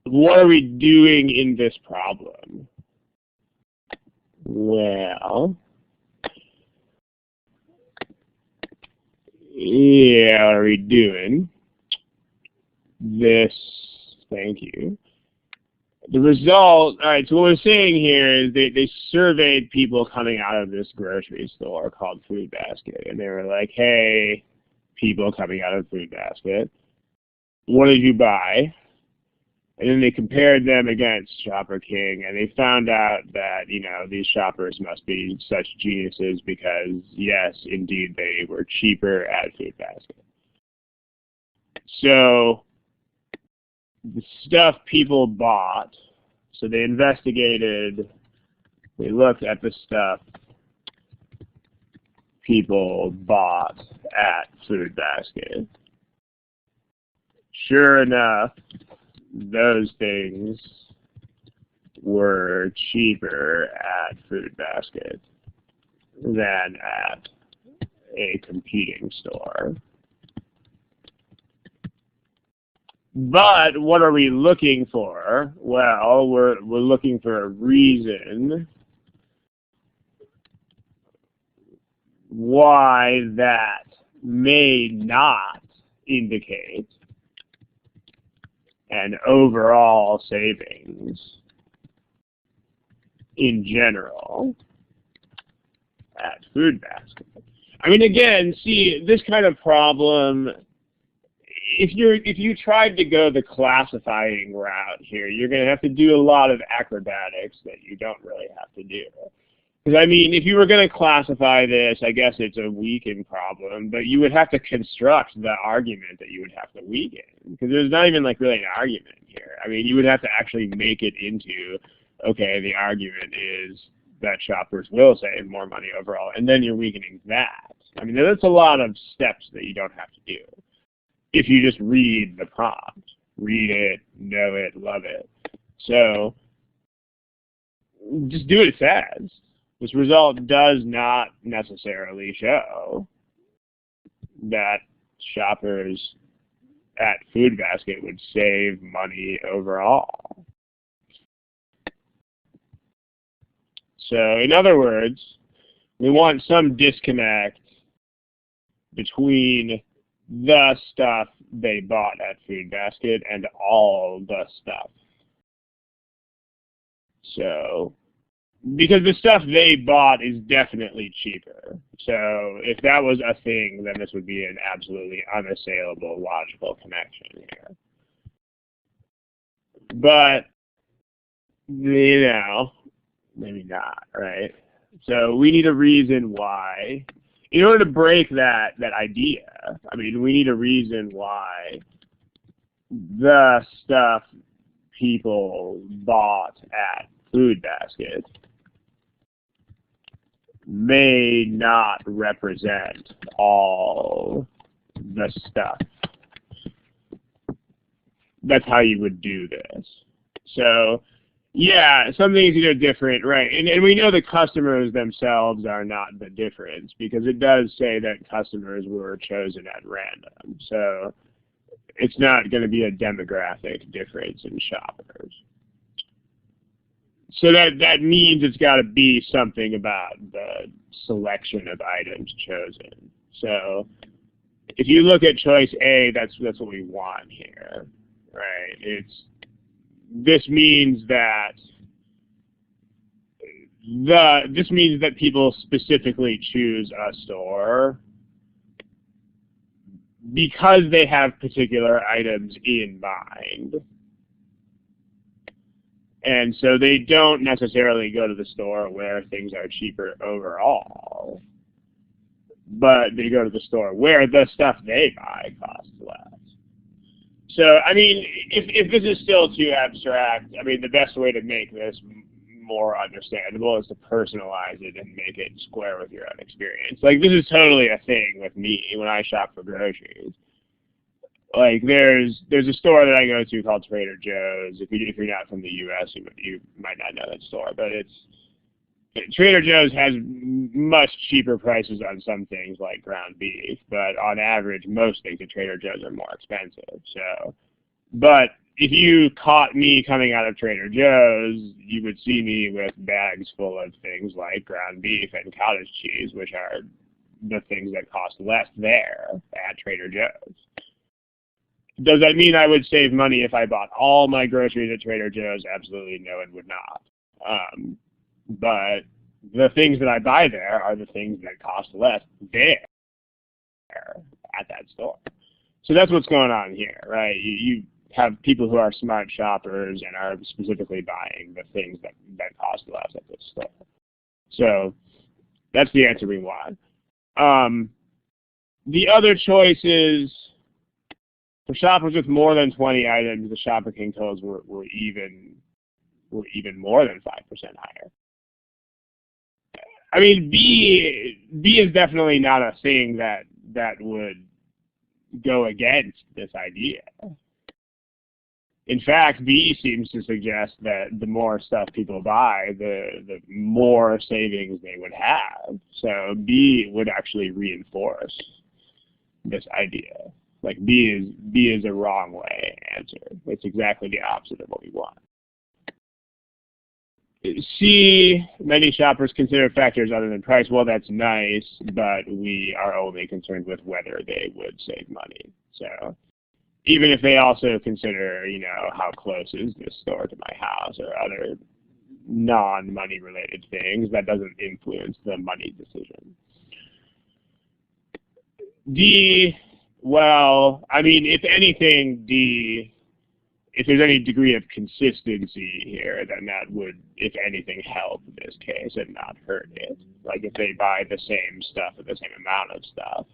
what are we doing in this problem? Well, yeah, what are we doing? This, thank you. The result, all right, so what we're saying here is they surveyed people coming out of this grocery store called Food Basket, and they were like, hey, people coming out of Food Basket, what did you buy? And then they compared them against Shopper King, and they found out that, you know, these shoppers must be such geniuses because, yes, indeed, they were cheaper at Food Basket. So the stuff people bought, so they investigated, they looked at the stuff people bought at Food Basket. Sure enough, those things were cheaper at Food Basket than at a competing store. But what are we looking for? Well, we're looking for a reason why that may not indicate an overall savings in general at Food Basket. I mean, again, see, this kind of problem, if you tried to go the classifying route here, you're going to have to do a lot of acrobatics that you don't really have to do. Because, I mean, if you were going to classify this, I guess it's a weaken problem, but you would have to construct the argument that you would have to weaken. Because there's not even, like, really an argument here. I mean, you would have to actually make it into, okay, the argument is that shoppers will save more money overall, and then you're weakening that. I mean, that's a lot of steps that you don't have to do if you just read the prompt. Read it, know it, love it. So just do what it says. This result does not necessarily show that shoppers at Food Basket would save money overall. So in other words, we want some disconnect between the stuff they bought at Food Basket and all the stuff. So, because the stuff they bought is definitely cheaper. So if that was a thing, then this would be an absolutely unassailable logical connection here. But, you know, maybe not, right? So we need a reason why. In order to break that idea, I mean, we need a reason why the stuff people bought at Food Basket may not represent all the stuff. That's how you would do this. So, yeah, some things are different, right? And we know the customers themselves are not the difference because it does say that customers were chosen at random. So it's not going to be a demographic difference in shoppers. So that means it's got to be something about the selection of items chosen. So if you look at choice A, that's what we want here, right? This means that this means that people specifically choose a store because they have particular items in mind. And so they don't necessarily go to the store where things are cheaper overall, but they go to the store where the stuff they buy costs less. So, I mean, if this is still too abstract, I mean, the best way to make this more understandable is to personalize it and make it square with your own experience. Like, this is totally a thing with me when I shop for groceries. Like, there's a store that I go to called Trader Joe's. If you're not from the U.S., you might not know that store, but Trader Joe's has much cheaper prices on some things like ground beef, but on average, most things at Trader Joe's are more expensive. So, but if you caught me coming out of Trader Joe's, you would see me with bags full of things like ground beef and cottage cheese, which are the things that cost less there at Trader Joe's. Does that mean I would save money if I bought all my groceries at Trader Joe's? Absolutely no, it would not. But the things that I buy there are the things that cost less there at that store. So that's what's going on here, right? You have people who are smart shoppers and are specifically buying the things that cost less at this store. So that's the answer we want. The other choice is for shoppers with more than 20 items, the Shopper King totals were even more than 5% higher. I mean, B is definitely not a thing that would go against this idea. In fact, B seems to suggest that the more stuff people buy, the more savings they would have. So B would actually reinforce this idea. Like B is a wrong way answer. It's exactly the opposite of what we want. C, many shoppers consider factors other than price. Well, that's nice, but we are only concerned with whether they would save money. So even if they also consider, how close is this store to my house or other non-money related things, that doesn't influence the money decision. D, well, I mean, if anything, D, if there's any degree of consistency here, then that would, if anything, help this case and not hurt it. Like if they buy the same stuff or the same amount of stuff,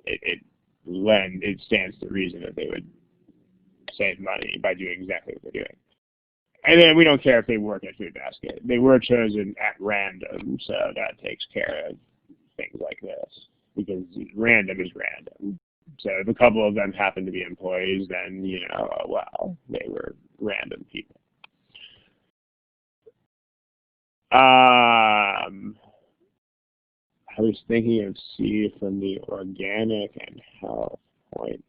it stands to reason that they would save money by doing exactly what they're doing. And then we don't care if they work at Food Basket. They were chosen at random, so that takes care of things like this, because random is random. So if a couple of them happen to be employees, then, well, they were random people. I was thinking of C from the organic and health point.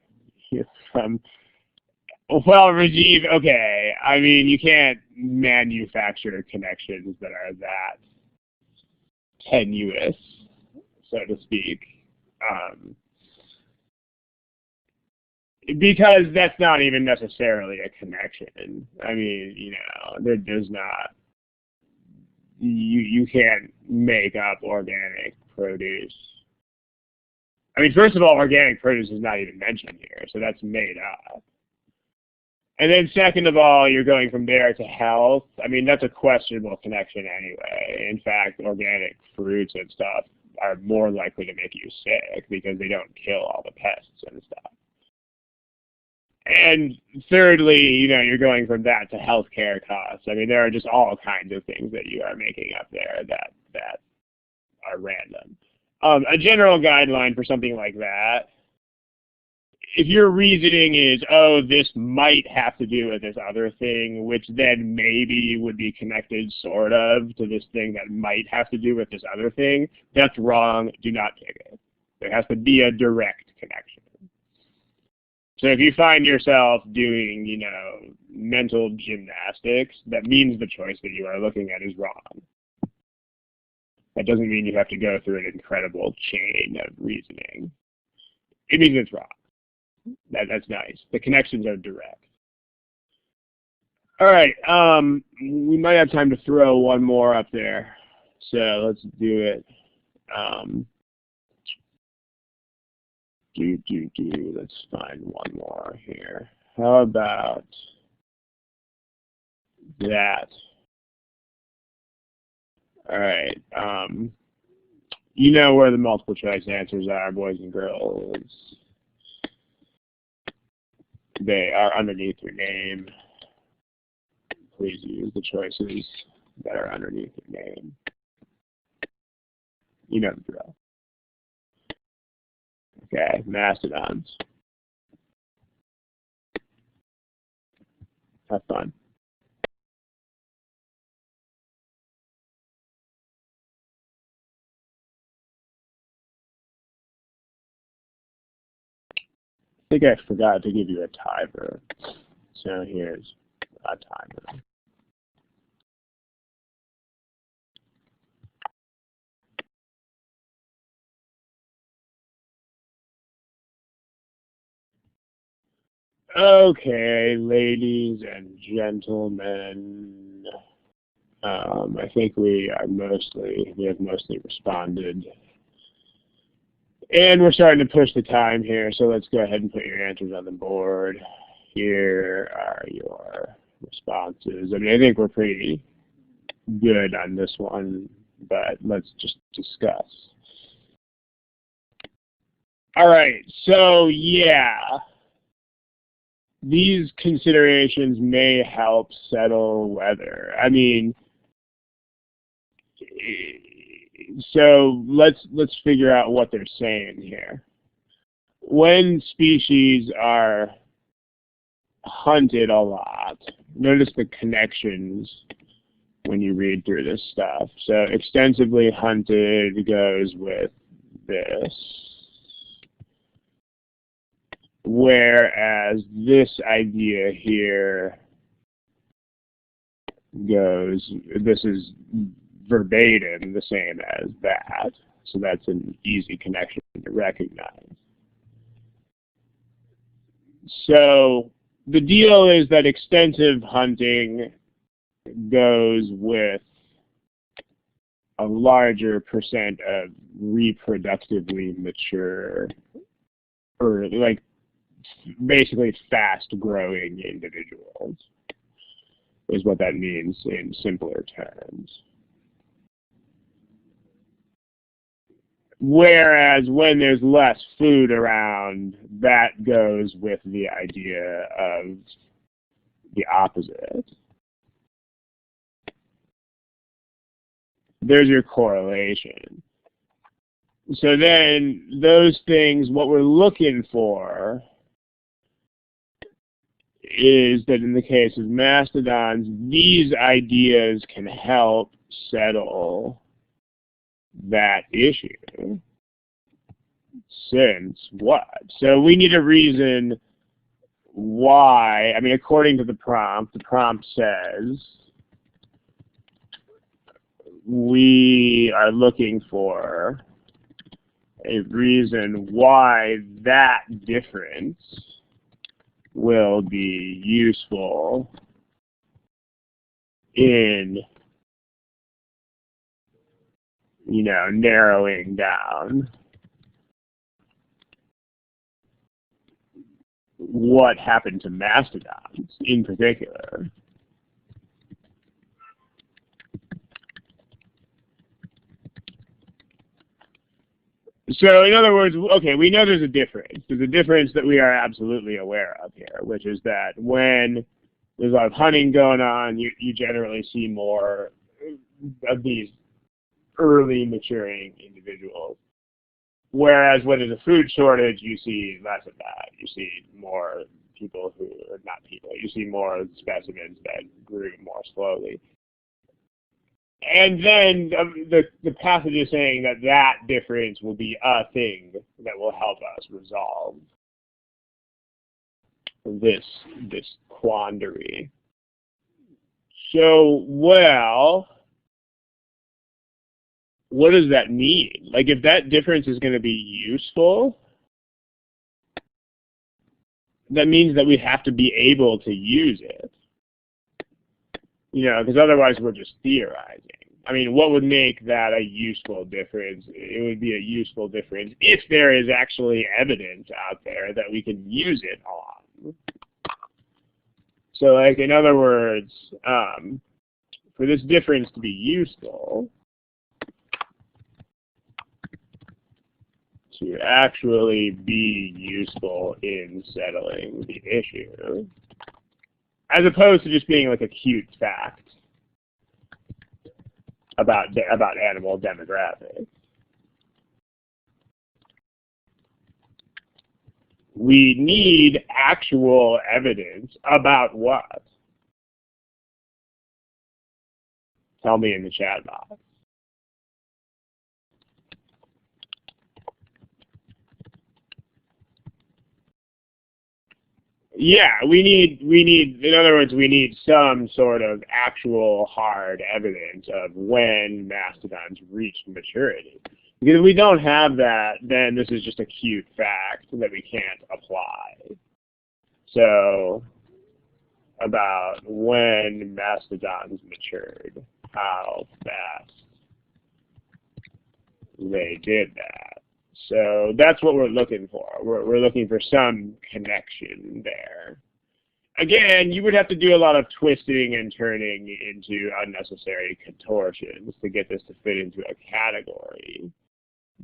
Well, Rajiv, okay. I mean, you can't manufacture connections that are that tenuous, so to speak. Because that's not even necessarily a connection. I mean, there does not, you can't make up organic produce. I mean, first of all, organic produce is not even mentioned here, so that's made up. And then second of all, you're going from there to health. I mean, that's a questionable connection anyway. In fact, organic fruits and stuff are more likely to make you sick because they don't kill all the pests and stuff. And thirdly, you're going from that to healthcare costs. I mean, there are just all kinds of things that you are making up there that are random. A general guideline for something like that, if your reasoning is, oh, this might have to do with this other thing, which then maybe would be connected sort of to this thing that might have to do with this other thing, that's wrong. Do not take it. There has to be a direct connection. So if you find yourself doing, mental gymnastics, that means the choice that you are looking at is wrong. That doesn't mean you have to go through an incredible chain of reasoning. It means it's wrong. That's nice. The connections are direct. All right, we might have time to throw one more up there, so let's do it. Let's find one more here. How about that? All right, you know where the multiple choice answers are, boys and girls. They are underneath your name. Please use the choices that are underneath your name. You know the drill. Okay, mastodons. Have fun. I think I forgot to give you a timer. So here's a timer. Okay, ladies and gentlemen, I think we have mostly responded. And we're starting to push the time here, so let's go ahead and put your answers on the board. Here are your responses. I mean, I think we're pretty good on this one, but let's just discuss. All right, so yeah, these considerations may help settle whether. I mean, so let's figure out what they're saying here. When species are hunted a lot, notice the connections when you read through this stuff. So extensively hunted goes with this, whereas this idea here goes, this is verbatim the same as that. So that's an easy connection to recognize. So the deal is that extensive hunting goes with a larger percent of reproductively mature, or like basically fast-growing individuals, is what that means in simpler terms. Whereas when there's less food around, that goes with the idea of the opposite. There's your correlation. So then those things, what we're looking for is that in the case of mastodons, these ideas can help settle that issue. Since what? So we need a reason why. I mean, according to the prompt says we are looking for a reason why that difference will be useful in, you know, narrowing down what happened to mastodons in particular. So in other words, okay, we know there's a difference. There's a difference that we are absolutely aware of here, which is that when there's a lot of hunting going on, you generally see more of these early maturing individuals. Whereas when there's a food shortage, you see less of that. You see more people who are not people. You see more specimens that grew more slowly. And then the passage is saying that that difference will be a thing that will help us resolve this quandary. So, well, what does that mean? Like, if that difference is going to be useful, that means that we have to be able to use it. because otherwise we're just theorizing. I mean, what would make that a useful difference? It would be a useful difference if there is actually evidence out there that we can use it on. So, like, in other words, for this difference to be useful, to actually be useful in settling the issue, as opposed to just being like a cute fact about animal demographics. We need actual evidence about what? Tell me in the chat box. Yeah, we need, in other words, we need some sort of actual hard evidence of when mastodons reached maturity. Because if we don't have that, then this is just a cute fact that we can't apply. So, about when mastodons matured, how fast they did that. So that's what we're looking for. We're looking for some connection there. Again, you would have to do a lot of twisting and turning into unnecessary contortions to get this to fit into a category.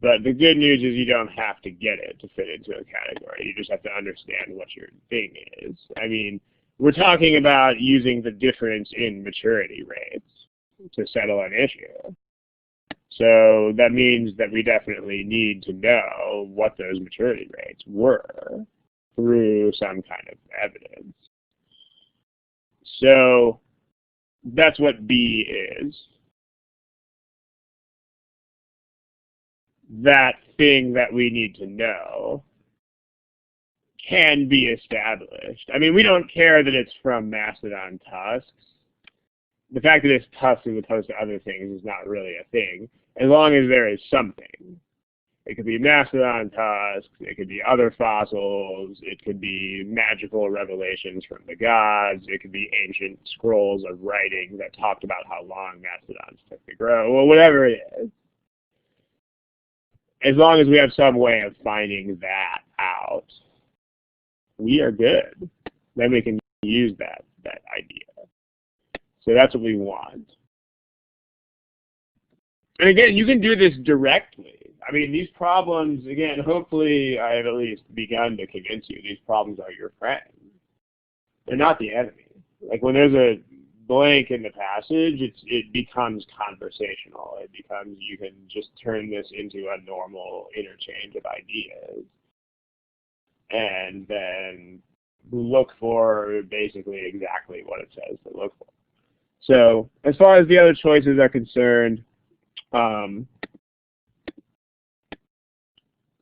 But the good news is you don't have to get it to fit into a category. You just have to understand what your thing is. I mean, we're talking about using the difference in maturity rates to settle an issue. So that means that we definitely need to know what those maturity rates were through some kind of evidence. So that's what B is. That thing that we need to know can be established. I mean, we don't care that it's from mastodon tusks. The fact that it's tusks as opposed to other things is not really a thing, as long as there is something. It could be mastodon tusks, it could be other fossils, it could be magical revelations from the gods, it could be ancient scrolls of writing that talked about how long mastodons took to grow, well, whatever it is. As long as we have some way of finding that out, we are good. Then we can use that idea. So that's what we want. And again, you can do this directly. I mean, these problems, again, hopefully I have at least begun to convince you these problems are your friends. They're not the enemy. Like when there's a blank in the passage, it becomes conversational. It becomes, you can just turn this into a normal interchange of ideas. And then look for basically exactly what it says to look for. So as far as the other choices are concerned, from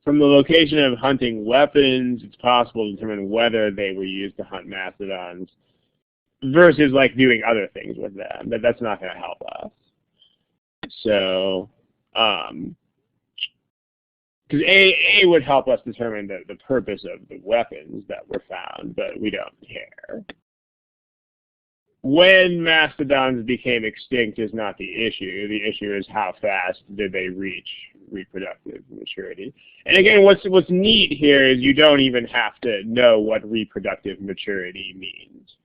the location of hunting weapons, it's possible to determine whether they were used to hunt mastodons versus like doing other things with them. That's not going to help us. So, because A would help us determine the purpose of the weapons that were found, but we don't care. When mastodons became extinct is not the issue. The issue is how fast did they reach reproductive maturity. And again, what's neat here is you don't even have to know what reproductive maturity means.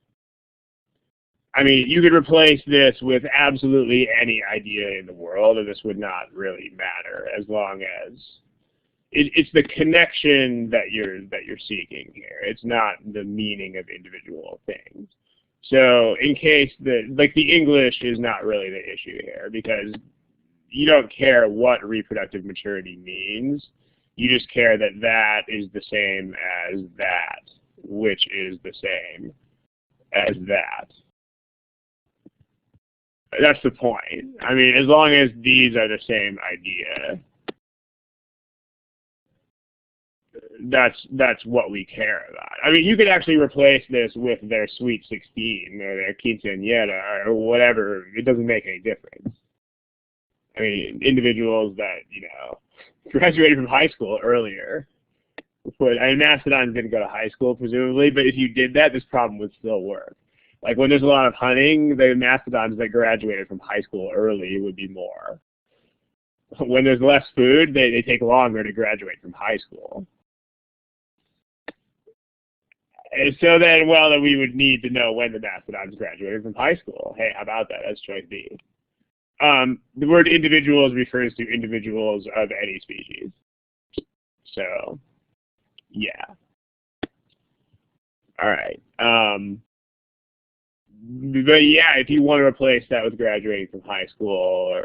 I mean, you could replace this with absolutely any idea in the world, and this would not really matter as long as it's the connection that you're seeking here. It's not the meaning of individual things. So in case the English is not really the issue here, because you don't care what reproductive maturity means. You just care that that is the same as that, which is the same as that. That's the point. I mean, as long as these are the same idea, that's what we care about. I mean, you could actually replace this with their Sweet 16 or their quinceañera or whatever. It doesn't make any difference. I mean, individuals that, graduated from high school earlier. I mean, mastodons didn't go to high school, presumably, but if you did that, this problem would still work. Like when there's a lot of hunting, the mastodons that graduated from high school early would be more. When there's less food, they take longer to graduate from high school. And so then, well, then we would need to know when the mastodons graduated from high school. Hey, how about that? That's choice B. The word individuals refers to individuals of any species. So, yeah. All right. But yeah, if you want to replace that with graduating from high school,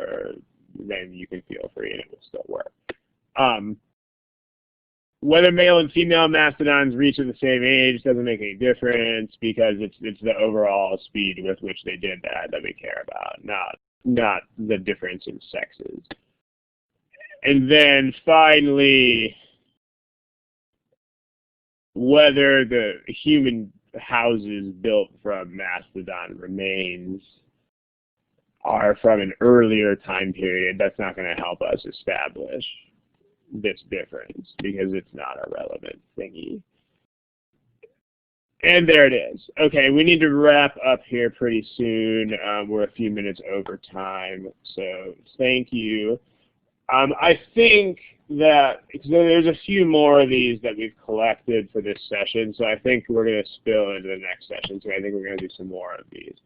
then you can feel free and it will still work. Whether male and female mastodons reach at the same age doesn't make any difference because it's the overall speed with which they did that we care about, not the difference in sexes. And then finally, whether the human houses built from mastodon remains are from an earlier time period, that's not going to help us establish this difference because it's not a relevant thingy. And there it is. Okay, we need to wrap up here pretty soon. We're a few minutes over time, so thank you. I think that there's a few more of these that we've collected for this session, so I think we're going to spill into the next session, so I think we're going to do some more of these.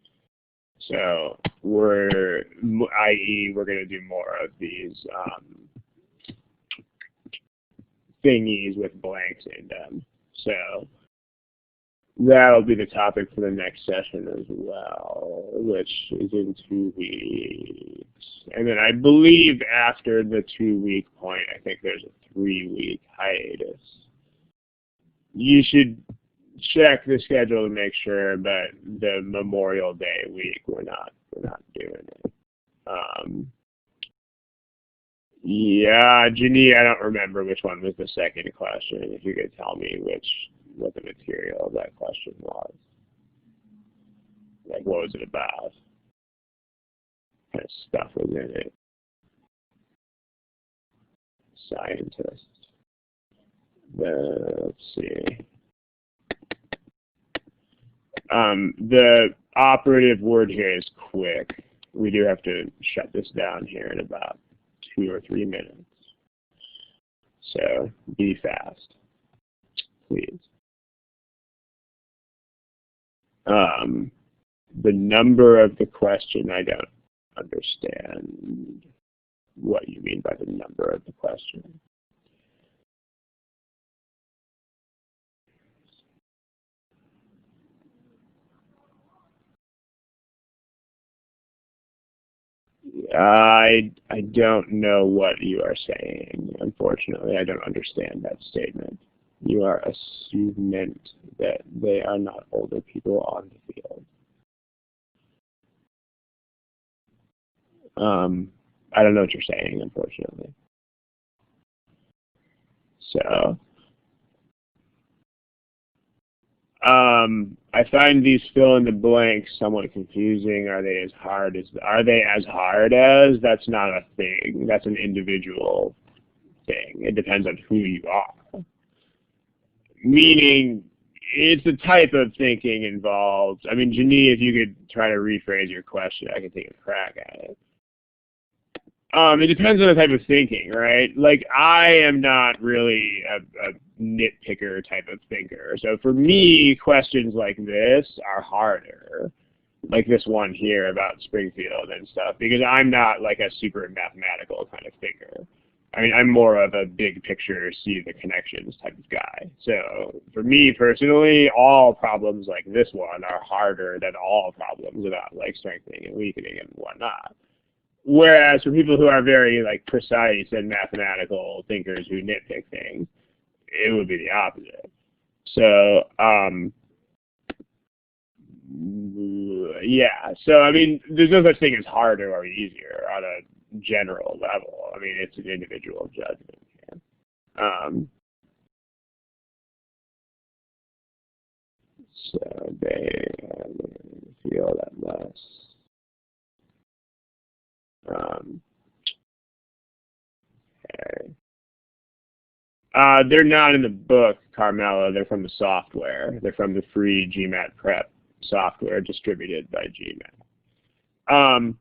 So we're going to do more of these thingies with blanks in them. So that'll be the topic for the next session as well, which is in 2 weeks. And then I believe after the 2-week point, I think there's a 3-week hiatus. You should check the schedule to make sure, but the Memorial Day week we're not doing it. Yeah, Ginny, I don't remember which one was the second question. If you could tell me what the material of that question was. Like, what was it about? What kind of stuff was in it? Scientist. Let's see. The operative word here is quick. We do have to shut this down here in about 2 or 3 minutes. So be fast, please. The number of the question, I don't understand what you mean by the number of the question. I don't know what you are saying. Unfortunately, I don't understand that statement. You are assuming that they are not older people on the field. I don't know what you're saying, unfortunately. So, I find these fill in the blanks somewhat confusing. Are they as hard as? That's not a thing. That's an individual thing. It depends on who you are. Meaning, it's the type of thinking involved. I mean, Janie, if you could try to rephrase your question, I could take a crack at it. It depends on the type of thinking, right? Like, I am not really a nitpicker type of thinker. So for me, questions like this are harder. Like this one here about Springfield and stuff, because I'm not like a super mathematical kind of thinker. I mean, I'm more of a big picture, see the connections type of guy. So for me personally, all problems like this one are harder than all problems about like strengthening and weakening and whatnot. Whereas for people who are very like precise and mathematical thinkers who nitpick things, it would be the opposite. So yeah. So I mean, there's no such thing as harder or easier on a general level. I mean, it's an individual judgment. So they feel that less. Okay. They're not in the book, Carmela. They're from the software. They're from the free GMAT Prep software distributed by Gmail. I'm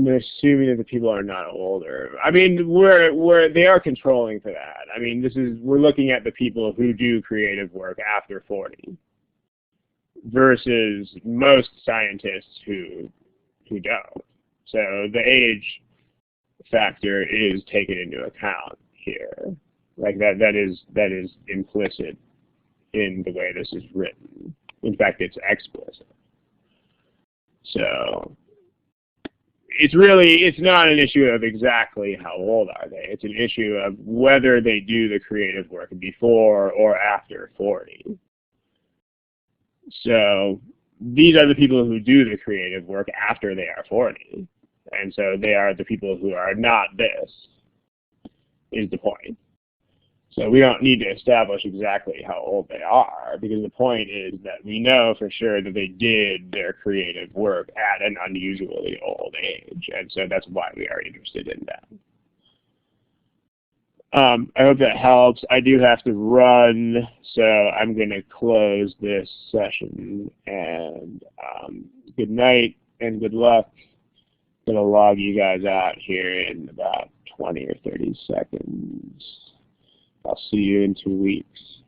assuming that the people are not older. I mean, they are controlling for that. I mean, we're looking at the people who do creative work after 40 versus most scientists who don't. So the age factor is taken into account here. Like that is implicit in the way this is written. In fact, it's explicit. So it's not an issue of exactly how old are they. It's an issue of whether they do the creative work before or after 40. So these are the people who do the creative work after they are 40. And so they are the people who are not this, is the point. So we don't need to establish exactly how old they are, because the point is that we know for sure that they did their creative work at an unusually old age, and so that's why we are interested in that. I hope that helps. I do have to run, so I'm going to close this session, and good night and good luck. I'm going to log you guys out here in about 20 or 30 seconds. I'll see you in 2 weeks.